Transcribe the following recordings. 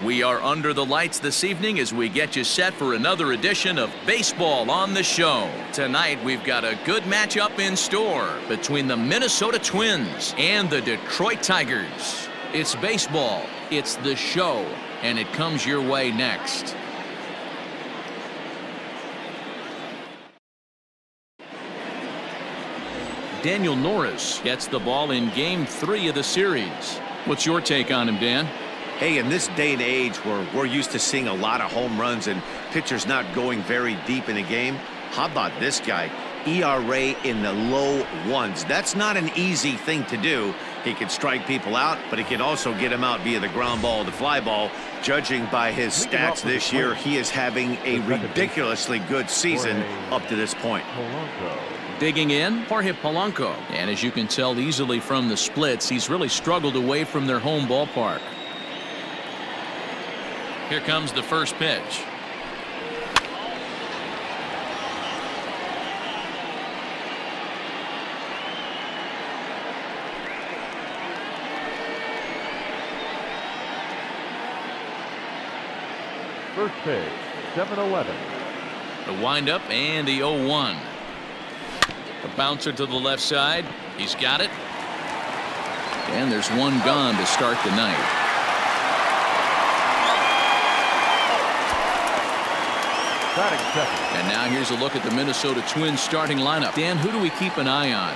We are under the lights this evening as we get you set for another edition of Baseball on the Show. Tonight we've got a good matchup in store between the Minnesota Twins and the Detroit Tigers. It's baseball, it's the show, and it comes your way next. Daniel Norris gets the ball in Game 3 of the series. What's your take on him, Dan? Hey, in this day and age where we're used to seeing a lot of home runs and pitchers not going very deep in a game, how about this guy? ERA in the low ones. That's not an easy thing to do. He can strike people out, but he can also get them out via the ground ball, the fly ball. Judging by his stats this year, he is having a ridiculously good season up to this point. Digging in, Jorge Polanco. And as you can tell easily from the splits, he's really struggled away from their home ballpark. Here comes the first pitch. First pitch, 7-11. The windup and the 0-1. A bouncer to the left side. He's got it. And there's one gone to start the night. And now here's a look at the Minnesota Twins starting lineup. Dan, who do we keep an eye on?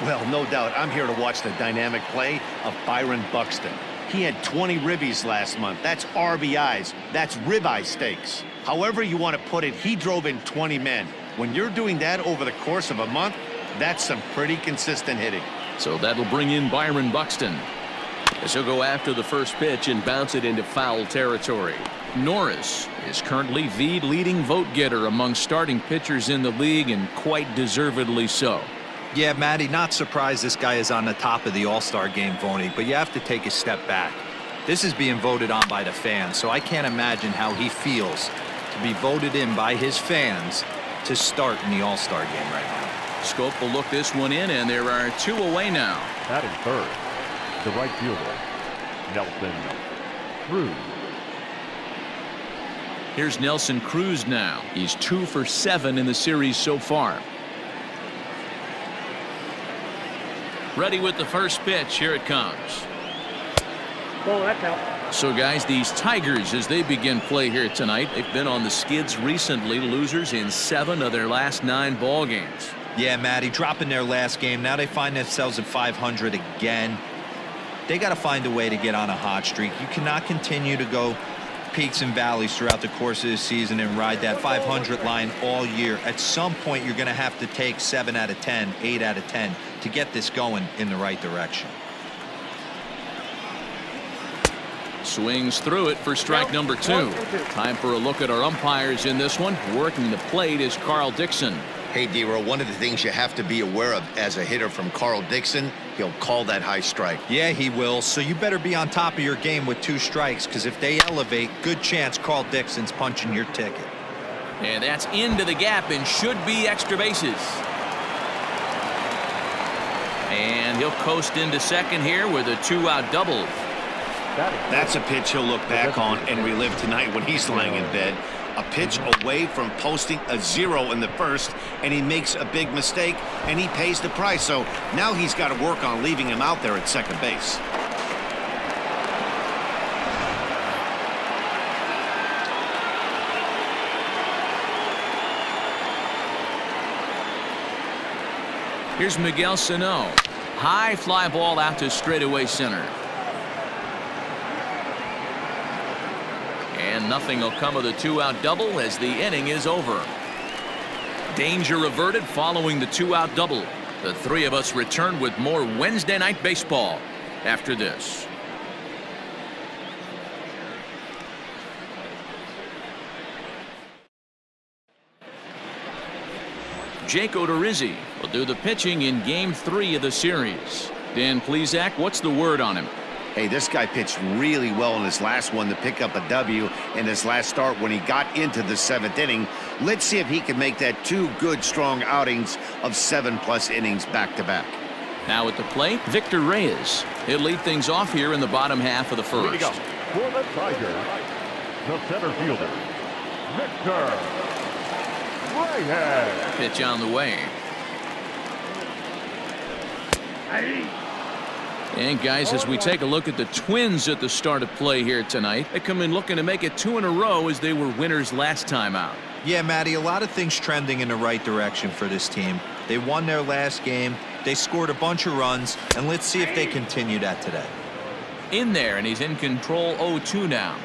Well, no doubt I'm here to watch the dynamic play of Byron Buxton. He had 20 ribbies last month. That's RBIs. That's ribeye steaks. However you want to put it, he drove in 20 men. When you're doing that over the course of a month, that's some pretty consistent hitting. So that'll bring in Byron Buxton, as he'll go after the first pitch and bounce it into foul territory. Norris is currently the leading vote getter among starting pitchers in the league, and quite deservedly so. Yeah, Matty, not surprised this guy is on the top of the All-Star game voting, but you have to take a step back. This is being voted on by the fans, so I can't imagine how he feels to be voted in by his fans to start in the All-Star game right now. Schoop will look this one in, and there are two away now. Batting third, the right fielder, Nelson Cruz. Here's Nelson Cruz now. He's 2 for 7 in the series so far. Ready with the first pitch. Here it comes. Oh, that's out. So, guys, these Tigers, as they begin play here tonight, they've been on the skids recently, losers in 7 of their last 9 ball games. Yeah, Matty, dropping their last game. Now they find themselves at 500 again. They got to find a way to get on a hot streak. You cannot continue to go peaks and valleys throughout the course of the season and ride that 500 line all year. At some point, you're going to have to take 7 out of 10, 8 out of 10 to get this going in the right direction. Swings through it for strike number 2. Time for a look at our umpires in this one. Working the plate is Carl Dixon. Hey, D-Row, one of the things you have to be aware of as a hitter from Carl Dixon, he'll call that high strike. Yeah, he will. So you better be on top of your game with 2 strikes, because if they elevate, good chance Carl Dixon's punching your ticket. And that's into the gap and should be extra bases. And he'll coast into second here with a 2-out double. That's a pitch he'll look back on and relive tonight when he's lying in bed. A pitch away from posting a 0 in the first, and he makes a big mistake, and he pays the price. So now he's got to work on leaving him out there at second base. Here's Miguel Sano. High fly ball out to straightaway center. And nothing will come of the 2-out double as the inning is over. Danger averted following the 2-out double. The three of us return with more Wednesday night baseball after this. Jake Odorizzi will do the pitching in Game 3 of the series. Dan Plesac, what's the word on him? Hey, this guy pitched really well in his last one to pick up a W in his last start when he got into the 7th inning. Let's see if he can make that 2 good, strong outings of 7+ innings back-to-back. Now at the plate, Victor Reyes. He'll lead things off here in the bottom half of the first. For the Tigers, The center fielder, Reyes. Pitch on the way. And guys, as we take a look at the Twins at the start of play here tonight, they come in looking to make it 2 in a row as they were winners last time out. Yeah, Matty, a lot of things trending in the right direction for this team. They won their last game, they scored a bunch of runs, and let's see if they continue that today. In there, and he's in control 0-2 now.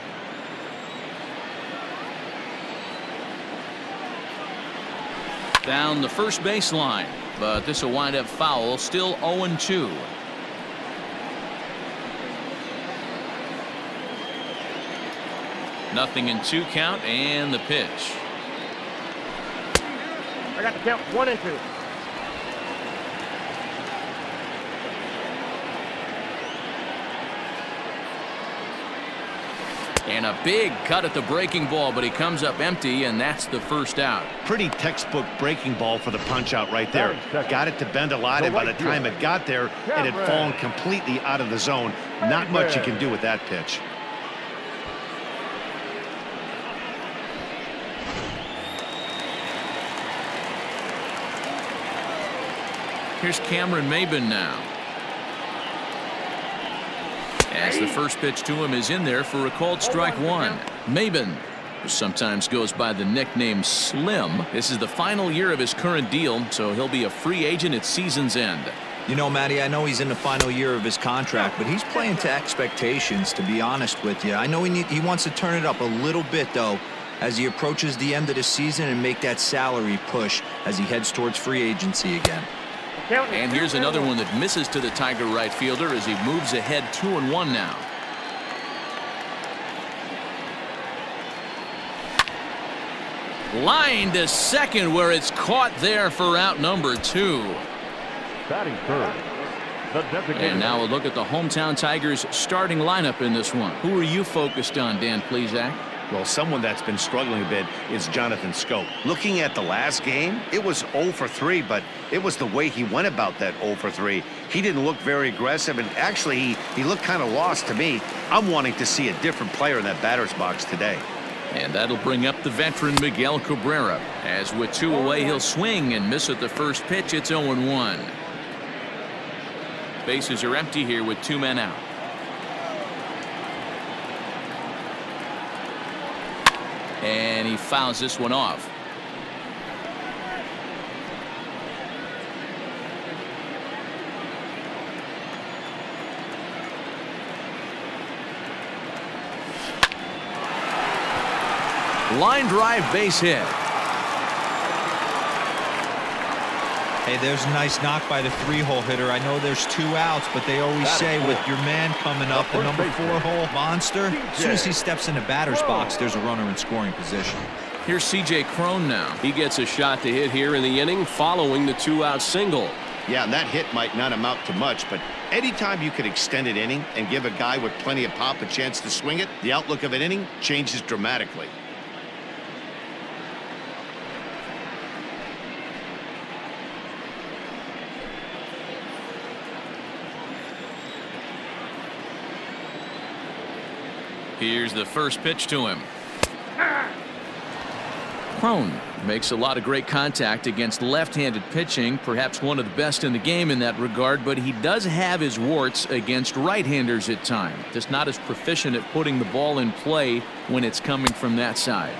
Down the first baseline, but this will wind up foul, still 0-2. Nothing in 2 count, and the pitch. I got the count 1-2. And a big cut at the breaking ball, but he comes up empty, and that's the first out. Pretty textbook breaking ball for the punch out right there. Got it to bend a lot, and by the time it got there, it had fallen completely out of the zone. Not much you can do with that pitch. Here's Cameron Maybin now. As the first pitch to him is in there for a called strike 1. Maybin, who sometimes goes by the nickname Slim. This is the final year of his current deal, so he'll be a free agent at season's end. You know, Matty, I know he's in the final year of his contract, but he's playing to expectations, to be honest with you. I know he wants to turn it up a little bit, though, as he approaches the end of the season and make that salary push as he heads towards free agency again. And here's another one that misses to the Tiger right fielder as he moves ahead 2-1 now. Line to second, where it's caught there for out number 2. Batting third, the designated. And now a look at the hometown Tigers starting lineup in this one. Who are you focused on, Dan Plesac? Well, someone that's been struggling a bit is Jonathan Schoop. Looking at the last game, it was 0 for 3, but it was the way he went about that 0 for 3. He didn't look very aggressive, and actually he looked kind of lost to me. I'm wanting to see a different player in that batter's box today. And that'll bring up the veteran Miguel Cabrera. As with 2 away, he'll swing and miss at the first pitch. It's 0-1. Bases are empty here with 2 men out. And he fouls this one off. Line drive, base hit. Hey, there's a nice knock by the 3-hole hitter. I know there's 2 outs, but they always say with your man coming up, the number 4-hole monster, as soon as he steps in the batter's box, there's a runner in scoring position. Here's C.J. Cron now. He gets a shot to hit here in the inning following the 2-out single. Yeah, and that hit might not amount to much, but anytime you could extend an inning and give a guy with plenty of pop a chance to swing it, the outlook of an inning changes dramatically. Here's the first pitch to him. Cron makes a lot of great contact against left-handed pitching, perhaps one of the best in the game in that regard, but he does have his warts against right-handers at times. Just not as proficient at putting the ball in play when it's coming from that side.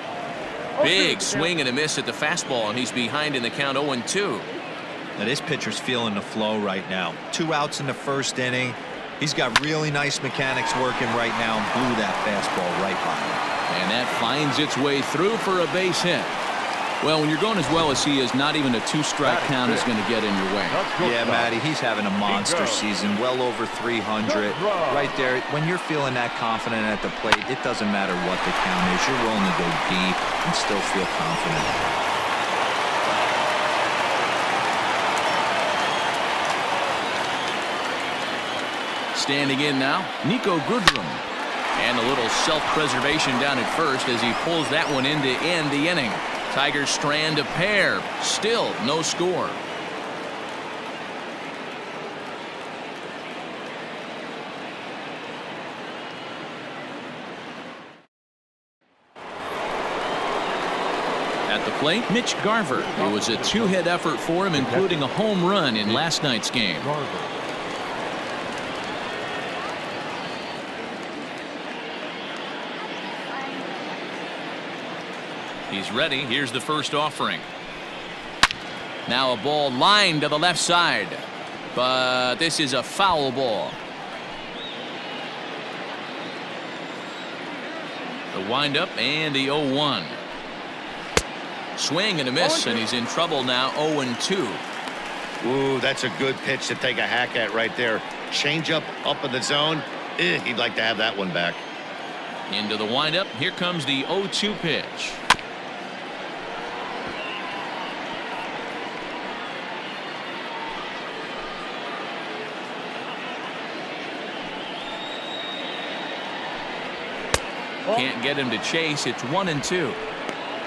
Big swing and a miss at the fastball, and he's behind in the count 0-2. Now this pitcher's feeling the flow right now. 2 outs in the first inning. He's got really nice mechanics working right now and blew that fastball right by him. And that finds its way through for a base hit. Well, when you're going as well as he is, not even a 2-strike count is going to get in your way. Yeah, Matty, he's having a monster season, well over 300. Right there, when you're feeling that confident at the plate, it doesn't matter what the count is. You're willing to go deep and still feel confident. Standing in now, Niko Goodrum. And a little self-preservation down at first as he pulls that one in to end the inning. Tigers strand a pair. Still no score. plate, Mitch Garver. It was a two-hit effort for him, including a home run in last night's game. He's ready. Here's the first offering. Now a ball lined to the left side, but this is a foul ball. The windup and the 0-1. Swing and a miss, and he's in trouble now. 0-2. Ooh, that's a good pitch to take a hack at right there. Change up in the zone. He'd like to have that one back. Into the windup. Here comes the 0-2 pitch. Can't get him to chase. It's 1-2.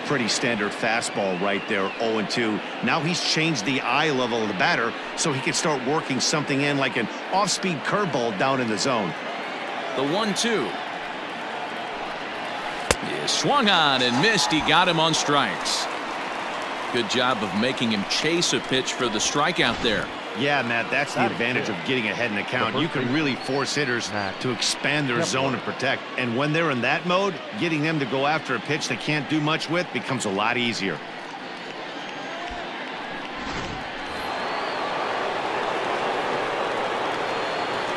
Pretty standard fastball right there. 0-2. Now he's changed the eye level of the batter so he can start working something in like an off-speed curveball down in the zone. The 1-2. He swung on and missed. He got him on strikes. Good job of making him chase a pitch for the strikeout there. Yeah, Matt, that's the advantage of getting ahead in the count. You can really force hitters to expand their zone and protect. And when they're in that mode, getting them to go after a pitch they can't do much with becomes a lot easier.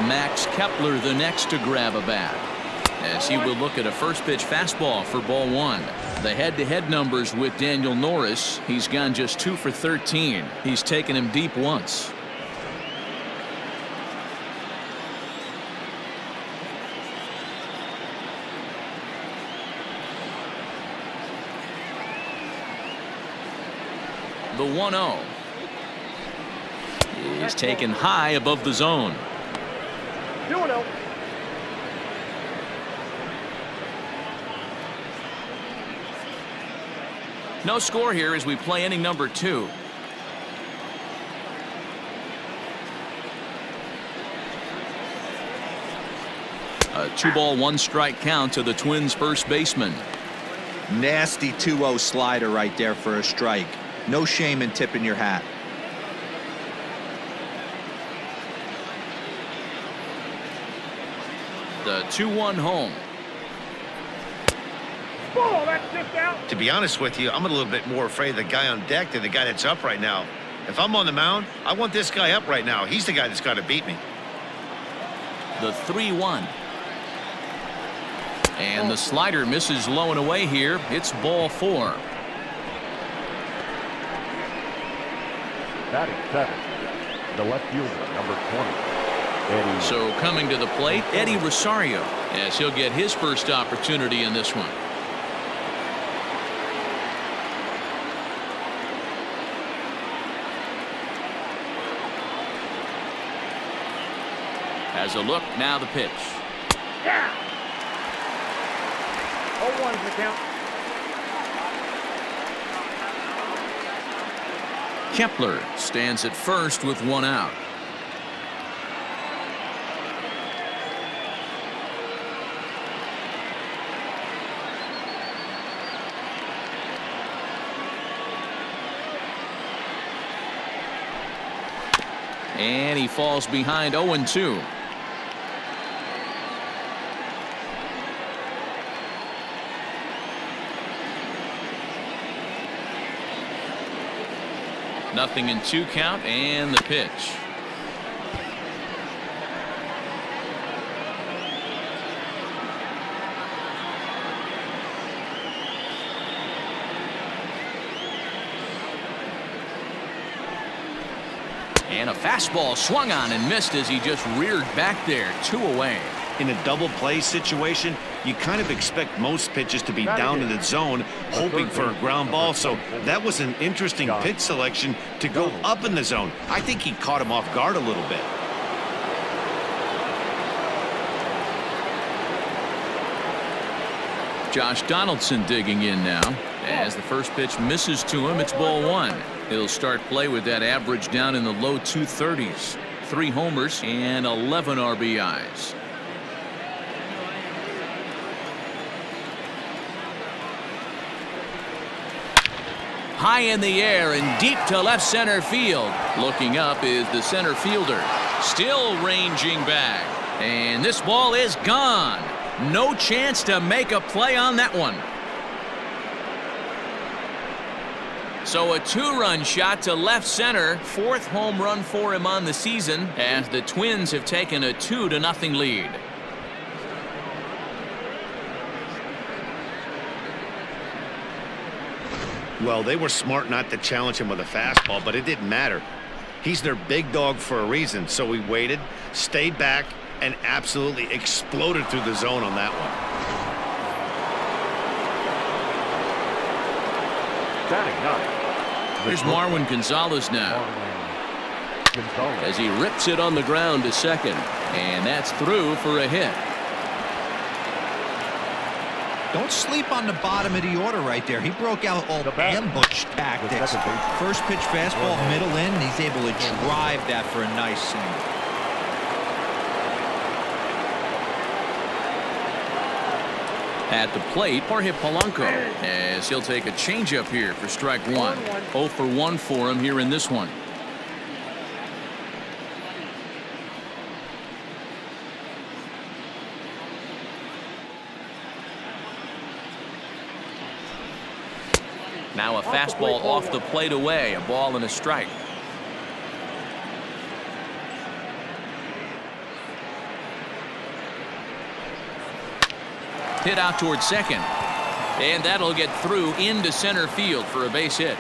Max Kepler the next to grab a bat, as he will look at a first pitch fastball for ball one. The head-to-head numbers with Daniel Norris, he's gone just 2 for 13. He's taken him deep once. The 1-0. He's taken high above the zone. 2-0. No score here as we play inning number 2. A 2-ball 1-strike count to the Twins first baseman. Nasty 2-0 slider right there for a strike. No shame in tipping your hat. The 2-1 home. Ball, that's just out. To be honest with you, I'm a little bit more afraid of the guy on deck than the guy that's up right now. If I'm on the mound, I want this guy up right now. He's the guy that's got to beat me. The 3-1. And the slider misses low and away here. It's ball 4. Batting 7, the left fielder, number 20, Eddie. So coming to the plate, Eddie Rosario, as he'll get his first opportunity in this one. Has a look, now the pitch. Yeah. 0-1's the count. Kepler stands at first with 1 out. And he falls behind 0-2. Nothing in 2 count and the pitch. And a fastball swung on and missed as he just reared back there. 2 away. In a double play situation, you kind of expect most pitches to be down in the zone, hoping for a ground ball. So that was an interesting pitch selection to go up in the zone. I think he caught him off guard a little bit. Josh Donaldson digging in now. As the first pitch misses to him, it's ball 1. He'll start play with that average down in the low 230s. 3 homers and 11 RBIs. High in the air and deep to left center field. Looking up is the center fielder. Still ranging back. And this ball is gone. No chance to make a play on that one. So a 2-run shot to left center. 4th home run for him on the season as the Twins have taken a 2-0 lead. Well, they were smart not to challenge him with a fastball, but it didn't matter. He's their big dog for a reason, so he waited, stayed back, and absolutely exploded through the zone on that one. Batting up. Here's Marwin Gonzalez now as he rips it on the ground to second, and that's through for a hit. Don't sleep on the bottom of the order right there. He broke out all ambush tactics. First pitch fastball, middle in, and he's able to drive that for a nice single. At the plate, Jorge Polanco, as he'll take a changeup here for strike 1. 0 for 1 for him here in this one. Now a fastball off the plate away, a ball and a strike. Hit out towards second, and that'll get through into center field for a base hit.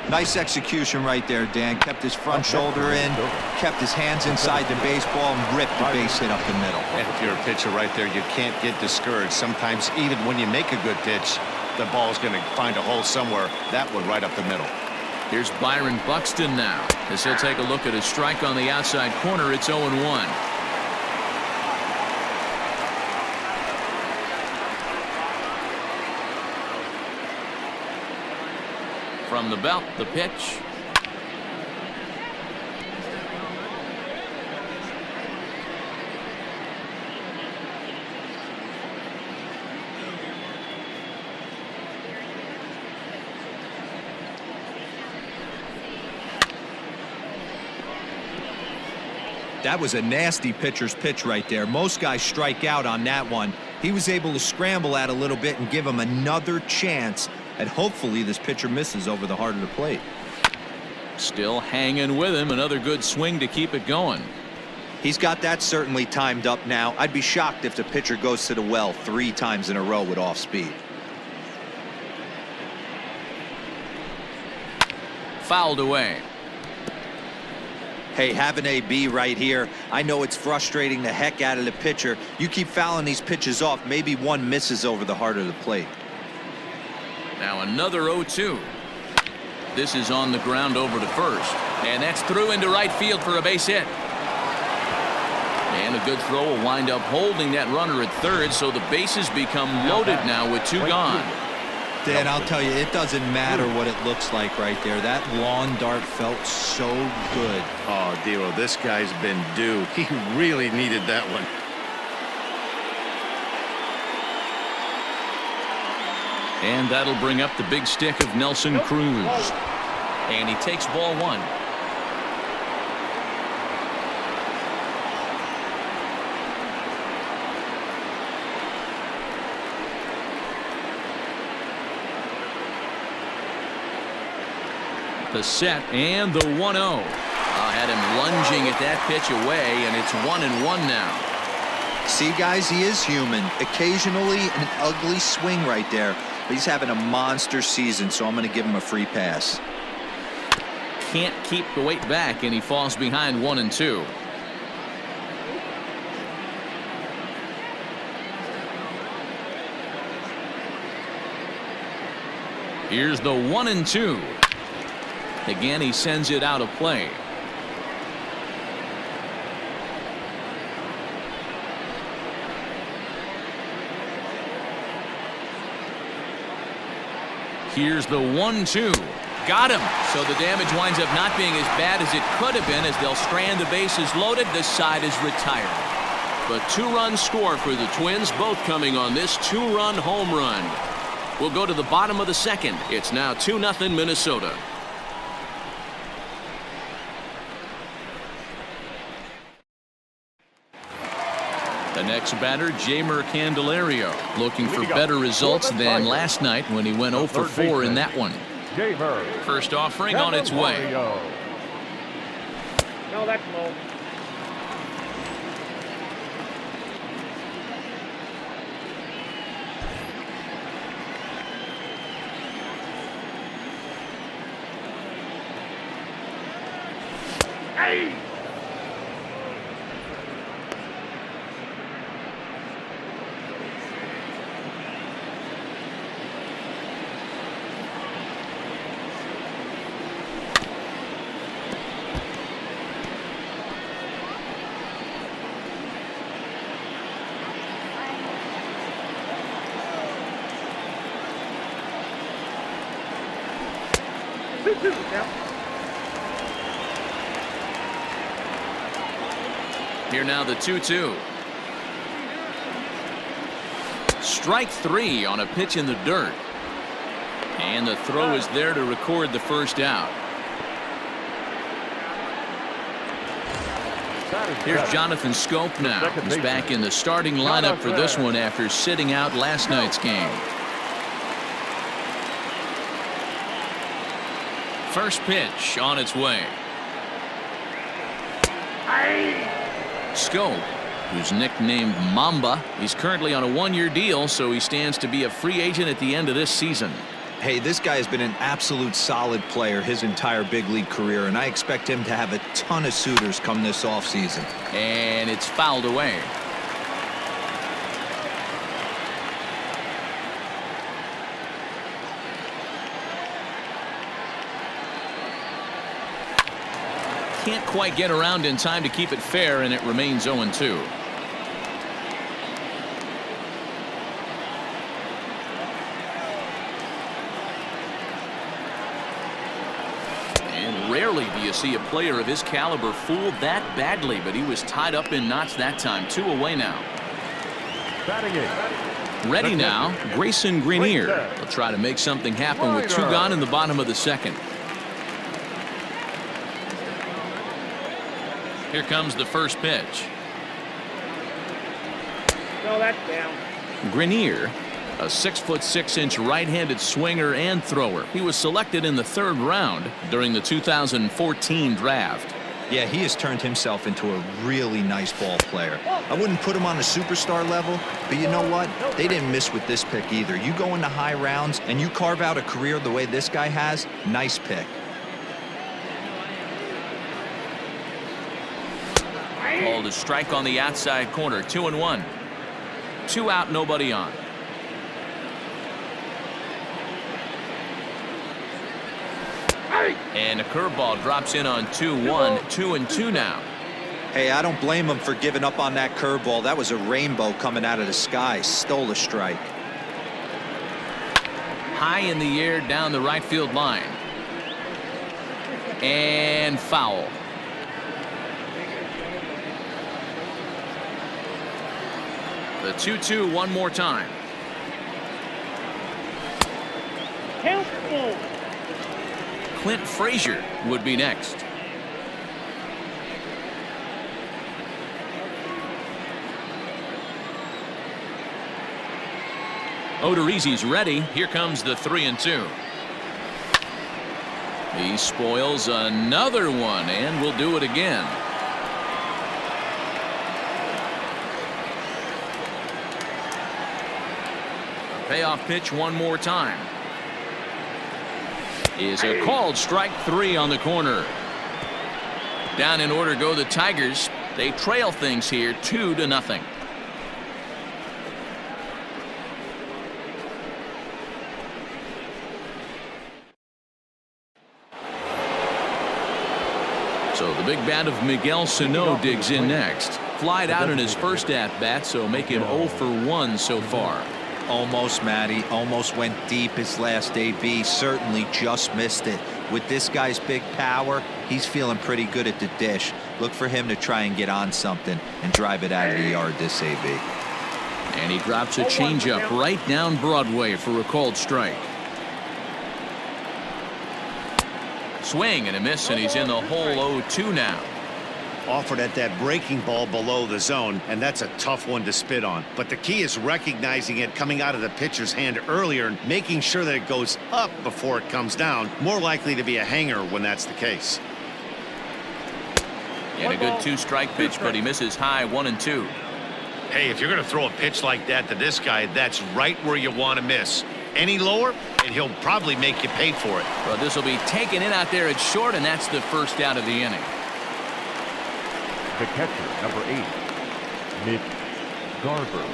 Nice execution right there, Dan. Kept his front shoulder in, kept his hands inside the baseball, and ripped the base hit up the middle. And if you're a pitcher right there, you can't get discouraged. Sometimes even when you make a good pitch, the ball's going to find a hole somewhere. That one right up the middle. Here's Byron Buxton now as he'll take a look at a strike on the outside corner. It's 0-1. From the belt, the pitch. That was a nasty pitcher's pitch right there. Most guys strike out on that one. He was able to scramble at a little bit and give him another chance. And hopefully this pitcher misses over the heart of the plate. Still hanging with him. Another good swing to keep it going. He's got that certainly timed up now. I'd be shocked if the pitcher goes to the well 3 times in a row with off speed. Fouled away. Hey, have an AB right here. I know it's frustrating the heck out of the pitcher. You keep fouling these pitches off, maybe one misses over the heart of the plate. Now another 0-2. This is on the ground over to first, and that's through into right field for a base hit. And a good throw will wind up holding that runner at third, so the bases become loaded now with 2 gone. Dan, I'll tell you, it doesn't matter what it looks like right there. That lawn dart felt so good. Oh, Dero, this guy's been due. He really needed that one. And that'll bring up the big stick of Nelson Cruz. And he takes ball 1. The set and the 1-0. Had him lunging at that pitch away, and it's 1-1 now. See, guys, he is human. Occasionally an ugly swing right there. But he's having a monster season, so I'm going to give him a free pass. Can't keep the weight back, and he falls behind 1-2. Here's the 1-2. Again, he sends it out of play. Here's the 1-2. Got him. So the damage winds up not being as bad as it could have been as they'll strand the bases loaded. This side is retired. But 2-run score for the Twins, both coming on this 2-run home run. We'll go to the bottom of the second. It's now 2-0 Minnesota. The next batter, Jeimer Candelario, looking for better results than last night when he went 0 for 4 in that one. First offering on its way. No, that's low. Hey! Here now the 2-2. Strike 3 on a pitch in the dirt. And the throw is there to record the first out. Here's Jonathan Schoop now. He's back in the starting lineup for this one after sitting out last night's game. First pitch on its way. Schoop, who's nicknamed Mamba, he's currently on a one-year deal, so he stands to be a free agent at the end of this season. Hey, this guy has been an absolute solid player his entire big league career, and I expect him to have a ton of suitors come this offseason. And it's fouled away. Can't quite get around in time to keep it fair, and it remains 0-2. And rarely do you see a player of his caliber fooled that badly, but he was tied up in knots that time. 2 away now. Ready now, Grayson Greiner. He'll try to make something happen with 2 gone in the bottom of the second. Here comes the first pitch. No, that's down. Greiner, a 6'6" right-handed swinger and thrower. He was selected in the 3rd round during the 2014 draft. Yeah, he has turned himself into a really nice ball player. I wouldn't put him on a superstar level, but you know what? They didn't miss with this pick either. You go into high rounds and you carve out a career the way this guy has, nice pick. Called a strike on the outside corner. 2-1. 2 out, nobody on. And a curveball drops in on 2-1. 2-2 now. Hey, I don't blame him for giving up on that curveball. That was a rainbow coming out of the sky. Stole a strike. High in the air down the right field line. And foul. The 2-2 one more time. Helpful. Clint Frazier would be next. Odorizzi's ready. Here comes the 3-2. He spoils another one and will do it again. Payoff pitch one more time. Is a called strike 3 on the corner. Down in order go the Tigers. They trail things here 2-0. So the big bat of Miguel Sano digs in next. Flied out in his first at-bat, so make him 0 for 1 so far. Almost, Matty. Almost went deep his last AB. Certainly just missed it. With this guy's big power, he's feeling pretty good at the dish. Look for him to try and get on something and drive it out of the yard this AB. And he drops a changeup right down Broadway for a called strike. Swing and a miss, and he's in the hole 0-2 now. Offered at that breaking ball below the zone, and that's a tough one to spit on. But the key is recognizing it coming out of the pitcher's hand earlier and making sure that it goes up before it comes down. More likely to be a hanger when that's the case. And a good 2-strike pitch, but he misses high 1-2. Hey, if you're going to throw a pitch like that to this guy, that's right where you want to miss. Any lower, and he'll probably make you pay for it. Well, this will be taken in out there at short, and that's the first out of the inning. The catcher, number 8, Mitch Garver.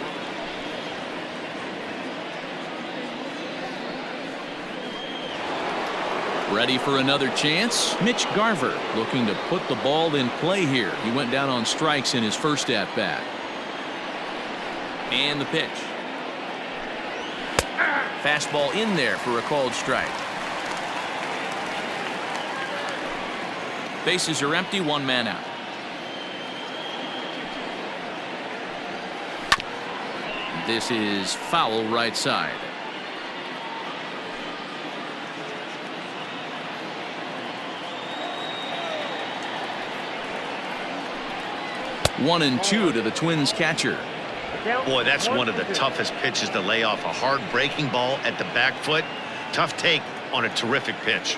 Ready for another chance? Mitch Garver looking to put the ball in play here. He went down on strikes in his first at-bat. And the pitch. Fastball in there for a called strike. Bases are empty, 1 man out. This is foul right side. One and 2 to the Twins catcher. Boy, that's one of the toughest pitches to lay off. A hard breaking ball at the back foot. Tough take on a terrific pitch.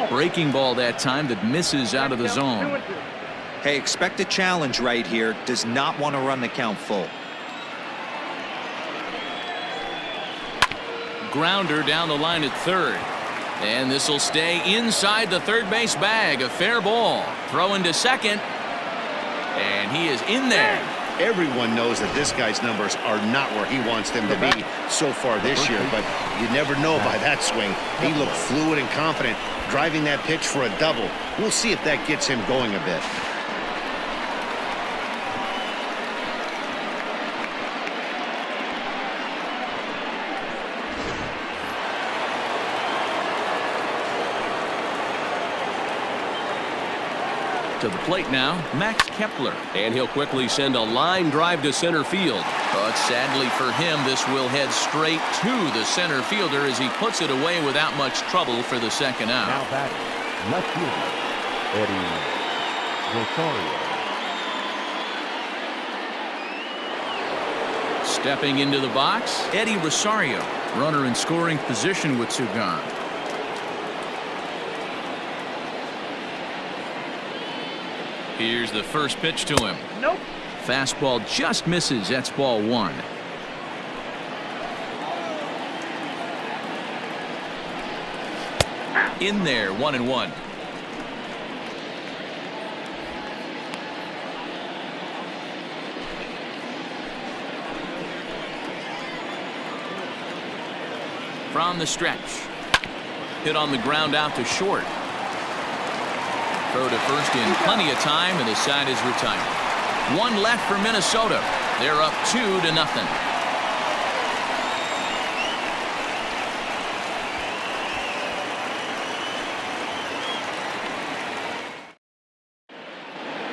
Breaking ball that time that misses out of the zone. Hey, expect a challenge right here. Does not want to run the count full. Grounder down the line at third. And this will stay inside the third base bag. A fair ball. Throw into second. And he is in there. Everyone knows that this guy's numbers are not where he wants them to be so far this year, but you never know by that swing. He looked fluid and confident, driving that pitch for a double. We'll see if that gets him going a bit. To the plate now, Max Kepler. And he'll quickly send a line drive to center field. But sadly for him, this will head straight to the center fielder as he puts it away without much trouble for the second out. Now batting, left fielder, Rosario. Stepping into the box, Eddie Rosario. Runner in scoring position with 2 gone. Here's the first pitch to him. Nope. Fastball just misses. That's ball 1. In there, 1-1. From the stretch. Hit on the ground out to short. Throw to first in plenty of time, and the side is retired. 1 left for Minnesota. They're up 2-0.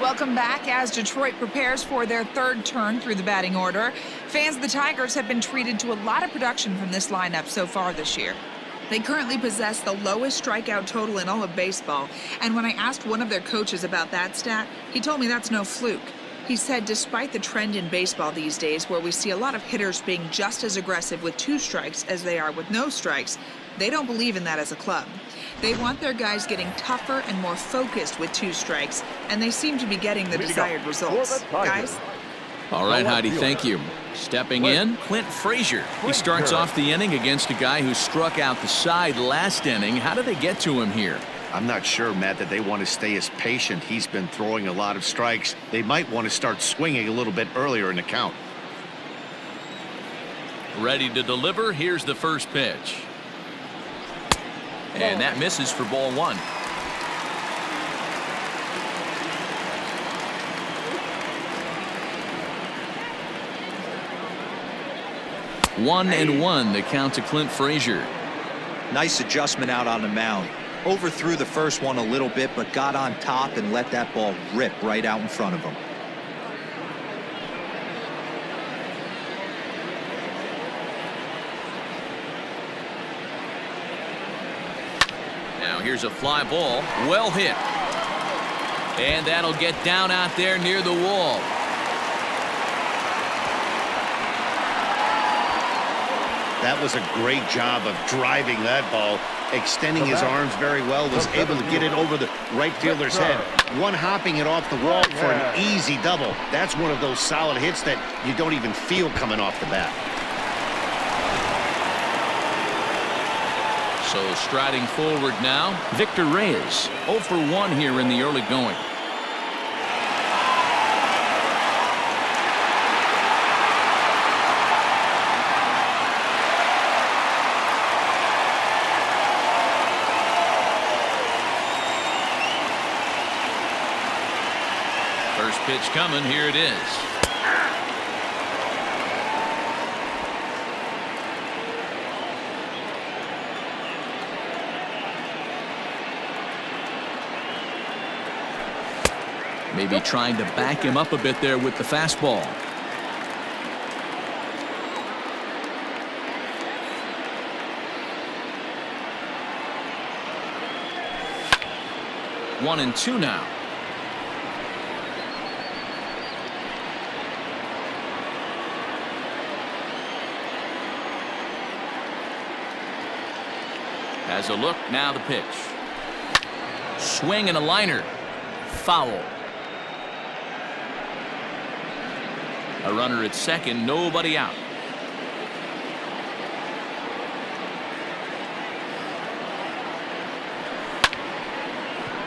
Welcome back as Detroit prepares for their 3rd turn through the batting order. Fans of the Tigers have been treated to a lot of production from this lineup so far this year. They currently possess the lowest strikeout total in all of baseball, and when I asked one of their coaches about that stat, he told me that's no fluke. He said despite the trend in baseball these days where we see a lot of hitters being just as aggressive with 2 strikes as they are with no strikes, they don't believe in that as a club. They want their guys getting tougher and more focused with 2 strikes, and they seem to be getting the desired results. Guys? All right, Heidi, thank you. Stepping in, Clint Frazier. He starts off the inning against a guy who struck out the side last inning. How did they get to him here? I'm not sure, Matt, that they want to stay as patient. He's been throwing a lot of strikes. They might want to start swinging a little bit earlier in the count. Ready to deliver. Here's the first pitch. And that misses for ball 1. One and 1, the count to Clint Frazier. Nice adjustment out on the mound. Overthrew the first one a little bit, but got on top and let that ball rip right out in front of him. Now here's a fly ball. Well hit. And that'll get down out there near the wall. That was a great job of driving that ball. Extending his arms very well, was able to get it over the right fielder's head. One hopping it off the wall for an easy double. That's one of those solid hits that you don't even feel coming off the bat. So striding forward now, Victor Reyes. 0 for 1 here in the early going. First pitch coming. Here it is. Maybe trying to back him up a bit there with the fastball. One and two now. Has a look, now the pitch. Swing and a liner. Foul. A runner at second, nobody out.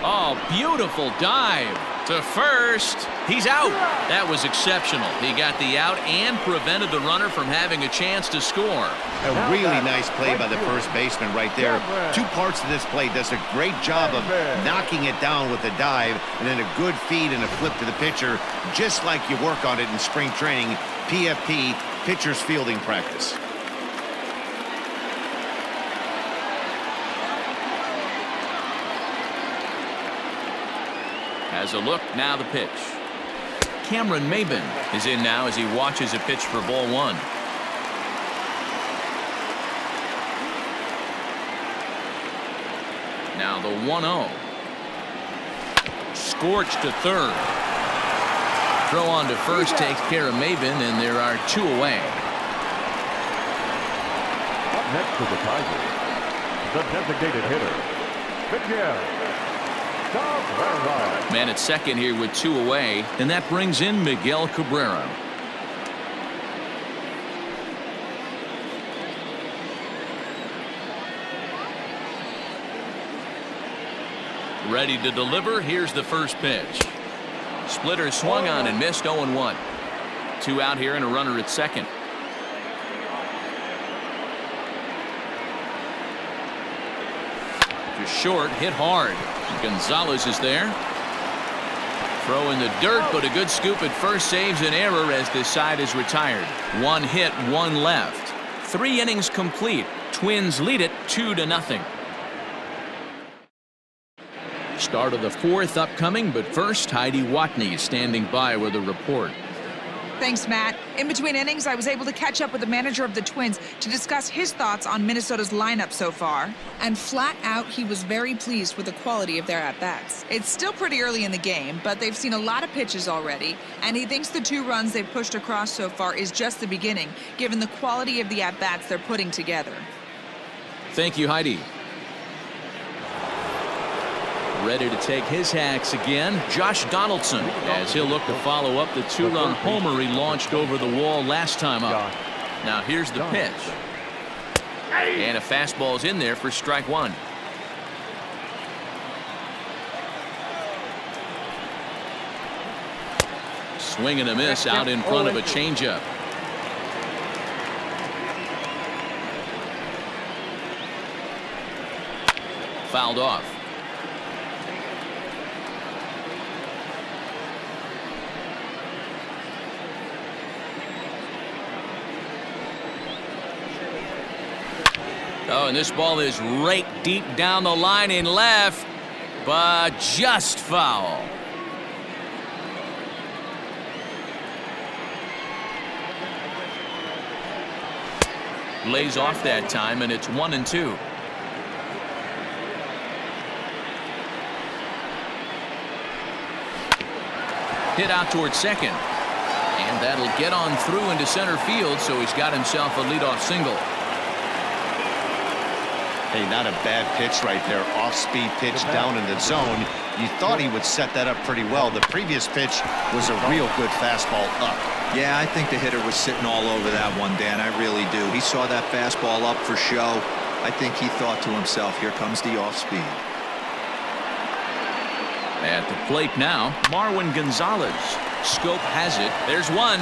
Oh, beautiful dive to first. He's out. That was exceptional. He got the out and prevented the runner from having a chance to score. A really nice play by the first baseman right there. Two parts of this play. Does a great job of knocking it down with a dive, and then a good feed and a flip to the pitcher, just like you work on it in spring training. PFP, pitcher's fielding practice. Has a look, now the pitch. Cameron Maybin is in now as he watches a pitch for ball one. Now the 1-0. Scorched to third. Throw on to first takes care of Maybin, and there are two away. Up next to the Tigers, the designated hitter, Miguel Cabrera. Man at second here with two away, and that brings in Miguel Cabrera. Ready to deliver. Here's the first pitch. Splitter swung on and missed. 0-1. Two out here and a runner at second. Just short, hit hard. Gonzalez is there. Throw in the dirt, but a good scoop at first saves an error as this side is retired. One hit, one left. 3 innings complete. Twins lead it 2-0. Start of the fourth upcoming, but first, Heidi Watney is standing by with a report. Thanks, Matt. In between innings, I was able to catch up with the manager of the Twins to discuss his thoughts on Minnesota's lineup so far. And flat out, he was very pleased with the quality of their at-bats. It's still pretty early in the game, but they've seen a lot of pitches already, and he thinks the 2 runs they've pushed across so far is just the beginning, given the quality of the at-bats they're putting together. Thank you, Heidi. Ready to take his hacks again, Josh Donaldson, as he'll look to follow up the 2-run homer he launched over the wall last time up. Now here's the pitch. And a fastball's in there for strike one. Swing and a miss out in front of a changeup. Fouled off. Oh, and this ball is raked deep down the line in left, but just foul. Lays off that time, and it's 1-2. Hit out towards second. And that'll get on through into center field, so he's got himself a leadoff single. Hey, not a bad pitch right there. Off-speed pitch down in the zone. You thought he would set that up pretty well. The previous pitch was a real good fastball up. Yeah, I think the hitter was sitting all over that one, Dan. I really do. He saw that fastball up for show. I think he thought to himself, here comes the off-speed. At the plate now, Marwin Gonzalez. Schoop has it. There's one.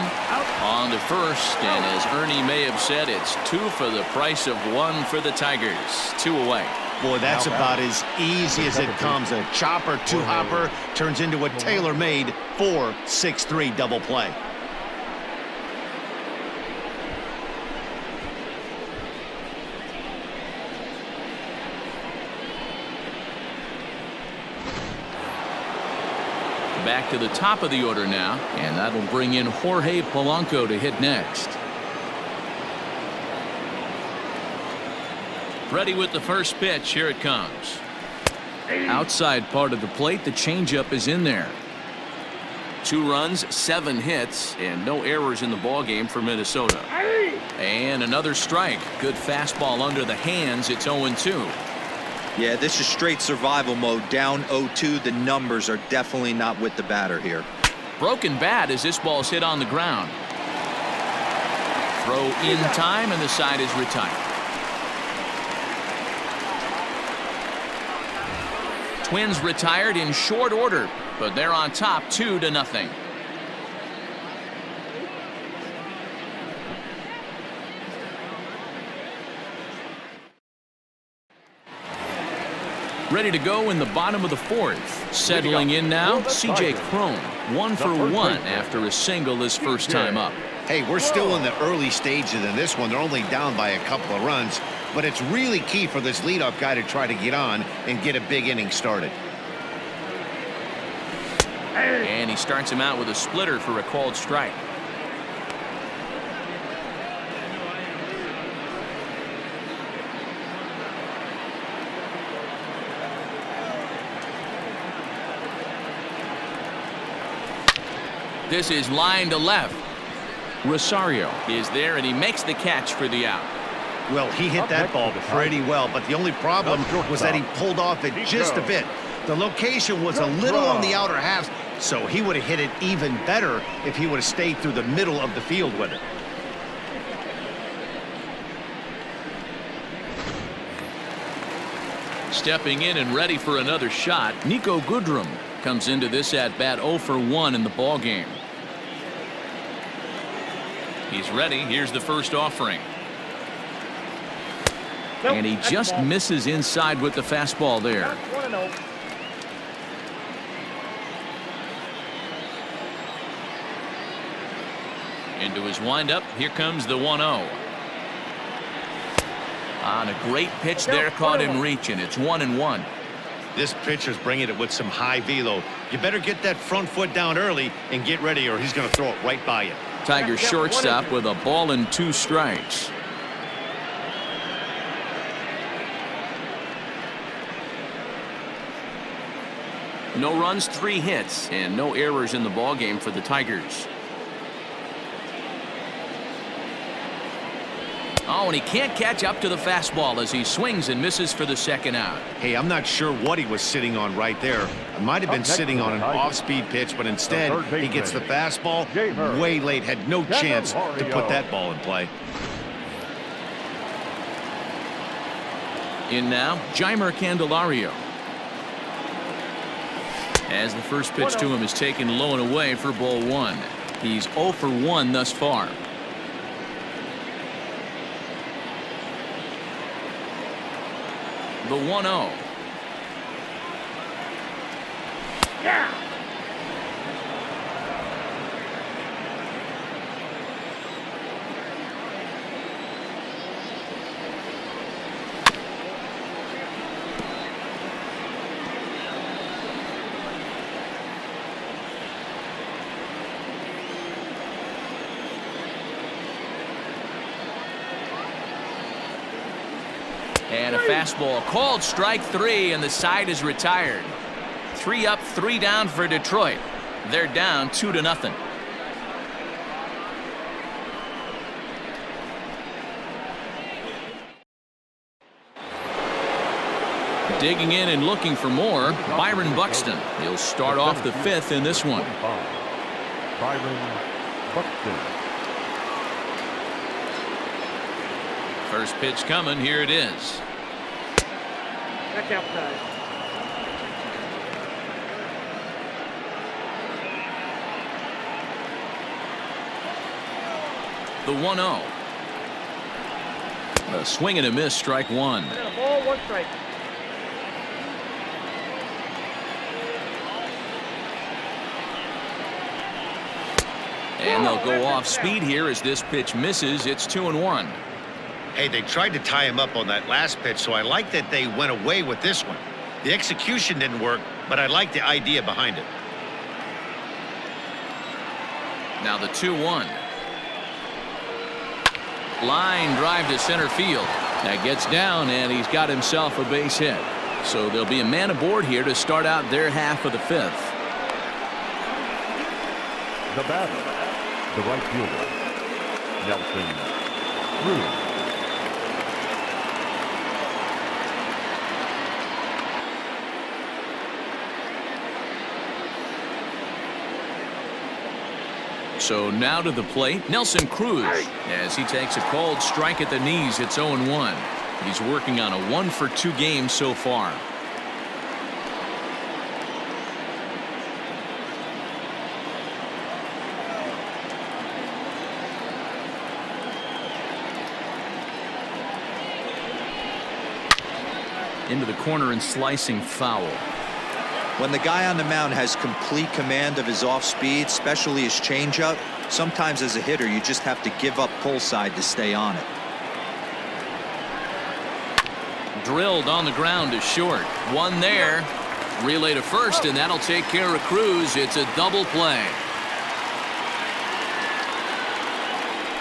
On to first, and as Ernie may have said, it's 2 for the price of 1 for the Tigers. 2 away. Boy, that's about as easy as it comes. A chopper, 2-hopper turns into a tailor-made 4-6-3 double play. Back to the top of the order now, and that'll bring in Jorge Polanco to hit next. Ready with the first pitch. Here it comes. Outside part of the plate, the changeup is in there. 2 runs, 7 hits, and no errors in the ballgame for Minnesota. And another strike. Good fastball under the hands. It's 0-2. Yeah, this is straight survival mode. Down 0-2. The numbers are definitely not with the batter here. Broken bat as this ball's hit on the ground. Throw in time, and the side is retired. Twins retired in short order, but they're on top 2-0. Ready to go in the bottom of the 4th. Settling in now, C.J. Cron. 1 for 1 after a single his first time up. Hey, we're still in the early stages in this one. They're only down by a couple of runs, but it's really key for this leadoff guy to try to get on and get a big inning started. And he starts him out with a splitter for a called strike. This is line to left. Rosario is there, and he makes the catch for the out. Well, he hit that ball pretty well, but the only problem was that he pulled off it just a bit. The location was a little on the outer half, so he would have hit it even better if he would have stayed through the middle of the field with it. Stepping in and ready for another shot, Niko Goodrum comes into this at-bat 0 for 1 in the ballgame. He's ready. Here's the first offering. And he just misses inside with the fastball there. Into his windup. Here comes the 1-0. On a great pitch there, caught him reaching. It's 1-1. This pitcher's bringing it with some high velo. You better get that front foot down early and get ready, or he's going to throw it right by you. Tiger shortstop with a ball and 2 strikes. No runs, 3 hits, and no errors in the ballgame for the Tigers. Oh, and he can't catch up to the fastball as he swings and misses for the second out. Hey, I'm not sure what he was sitting on right there. It might have been sitting on an off-speed pitch, but instead he gets the fastball way late. Had no chance to put that ball in play. In now, Jeimer Candelario. As the first pitch to him is taken low and away for ball 1. He's 0 for 1 thus far. The 1-0. Yeah. And a fastball called strike 3, and the side is retired. 3 up, 3 down for Detroit. They're down 2-0. Digging in and looking for more, Byron Buxton. He'll start off the 5th in this one. Byron Buxton. First pitch coming. Here it is. That's outside. The 1-0. A swing and a miss, strike one. Ball, 1 strike. And they'll go off speed here as this pitch misses. It's 2-1. Hey, they tried to tie him up on that last pitch, so I like that they went away with this one. The execution didn't work, but I like the idea behind it. Now the 2-1. Line drive to center field. That gets down, and he's got himself a base hit. So there'll be a man aboard here to start out their half of the 5th. The batter, the right fielder, Nelson Cruz. So now to the plate, Nelson Cruz, as he takes a called strike at the knees. It's 0-1. He's working on a 1-for-2 game so far. Into the corner and slicing foul. When the guy on the mound has complete command of his off speed, especially his changeup, sometimes as a hitter you just have to give up pull side to stay on it. Drilled on the ground to short. One there. Relay to first, and that'll take care of Cruz. It's a double play.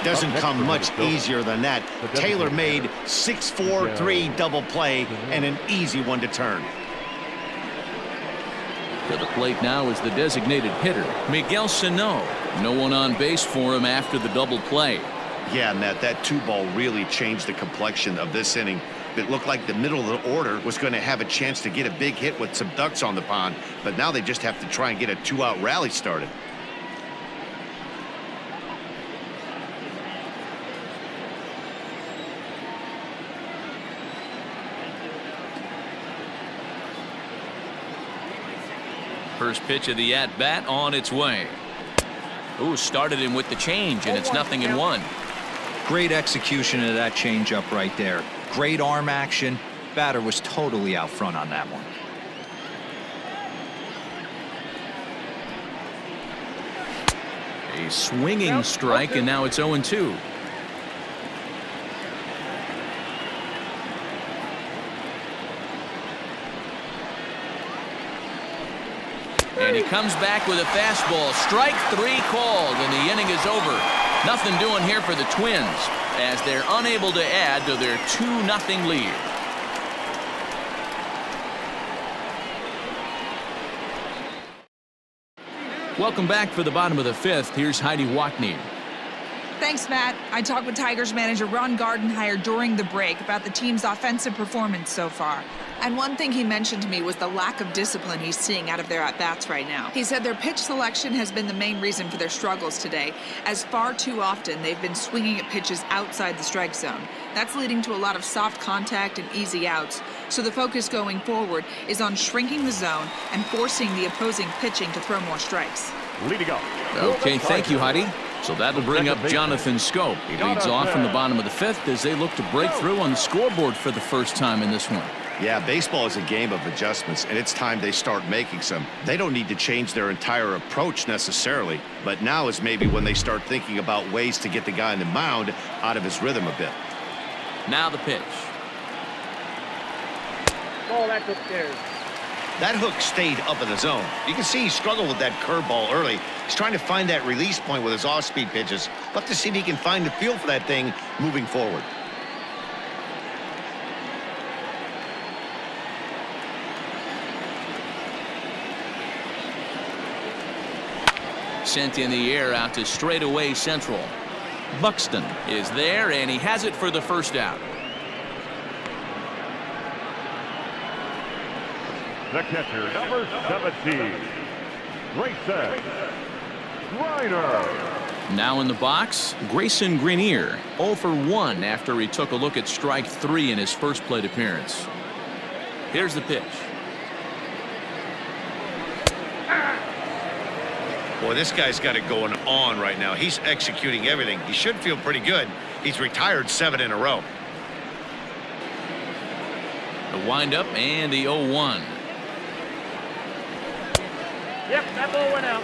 Doesn't come much easier than that. Tailor-made 6-4-3 double play and an easy one to turn. To the plate now is the designated hitter, Miguel Sano. No one on base for him after the double play. Yeah, Matt, that 2-ball really changed the complexion of this inning. It looked like the middle of the order was going to have a chance to get a big hit with some ducks on the pond, but now they just have to try and get a 2-out rally started. First pitch of the at-bat on its way. Ooh, started him with the change, and it's 0-1. Great execution of that changeup right there. Great arm action. Batter was totally out front on that one. A swinging strike, and now it's 0-2. And he comes back with a fastball. Strike 3 called, and the inning is over. Nothing doing here for the Twins as they're unable to add to their 2-0 lead. Welcome back for the bottom of the 5th. Here's Heidi Watney. Thanks, Matt. I talked with Tigers manager Ron Gardenhire during the break about the team's offensive performance so far. And one thing he mentioned to me was the lack of discipline he's seeing out of their at-bats right now. He said their pitch selection has been the main reason for their struggles today, as far too often they've been swinging at pitches outside the strike zone. That's leading to a lot of soft contact and easy outs. So the focus going forward is on shrinking the zone and forcing the opposing pitching to throw more strikes. Leading up. Okay, thank you, Heidi. So that'll bring up Jonathan Schoop. He leads off from the bottom of the 5th as they look to break through on the scoreboard for the first time in this one. Yeah, baseball is a game of adjustments, and it's time they start making some. They don't need to change their entire approach necessarily, but now is maybe when they start thinking about ways to get the guy on the mound out of his rhythm a bit. Now the pitch. Ball, that's upstairs. That hook stayed up in the zone. You can see he struggled with that curveball early. He's trying to find that release point with his off-speed pitches. Love to see if he can find the feel for that thing moving forward. sent in the air out to straightaway central. Buxton is there, and he has it for the first out. The catcher, number 17, Grayson Greiner. Now in the box, Grayson Greiner, 0 for 1 after he took a look at strike 3 in his first plate appearance. Here's the pitch. Boy, this guy's got it going on right now. He's executing everything. He should feel pretty good. He's retired 7 in a row. The windup and the 0-1. Yep, that ball went out.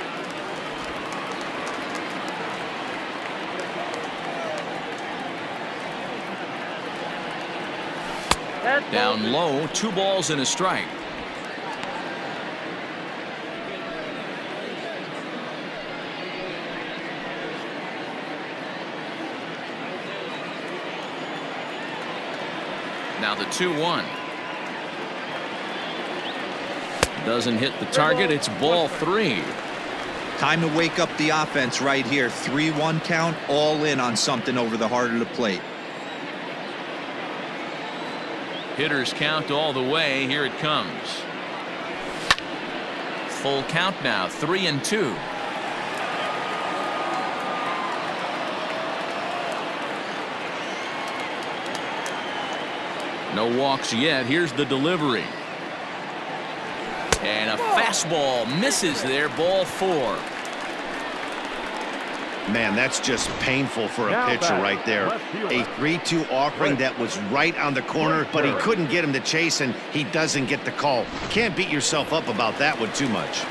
Down low, 2 balls and a strike. Now the 2-1. Doesn't hit the target. It's ball 3. Time to wake up the offense right here. 3-1 count, all in on something over the heart of the plate. Hitters count all the way. Here it comes. Full count now, 3-2. No walks yet. Here's the delivery. And a fastball misses there, ball 4. Man, that's just painful for a pitcher right there. A 3-2 offering that was right on the corner, but he couldn't get him to chase, and he doesn't get the call. Can't beat yourself up about that one too much.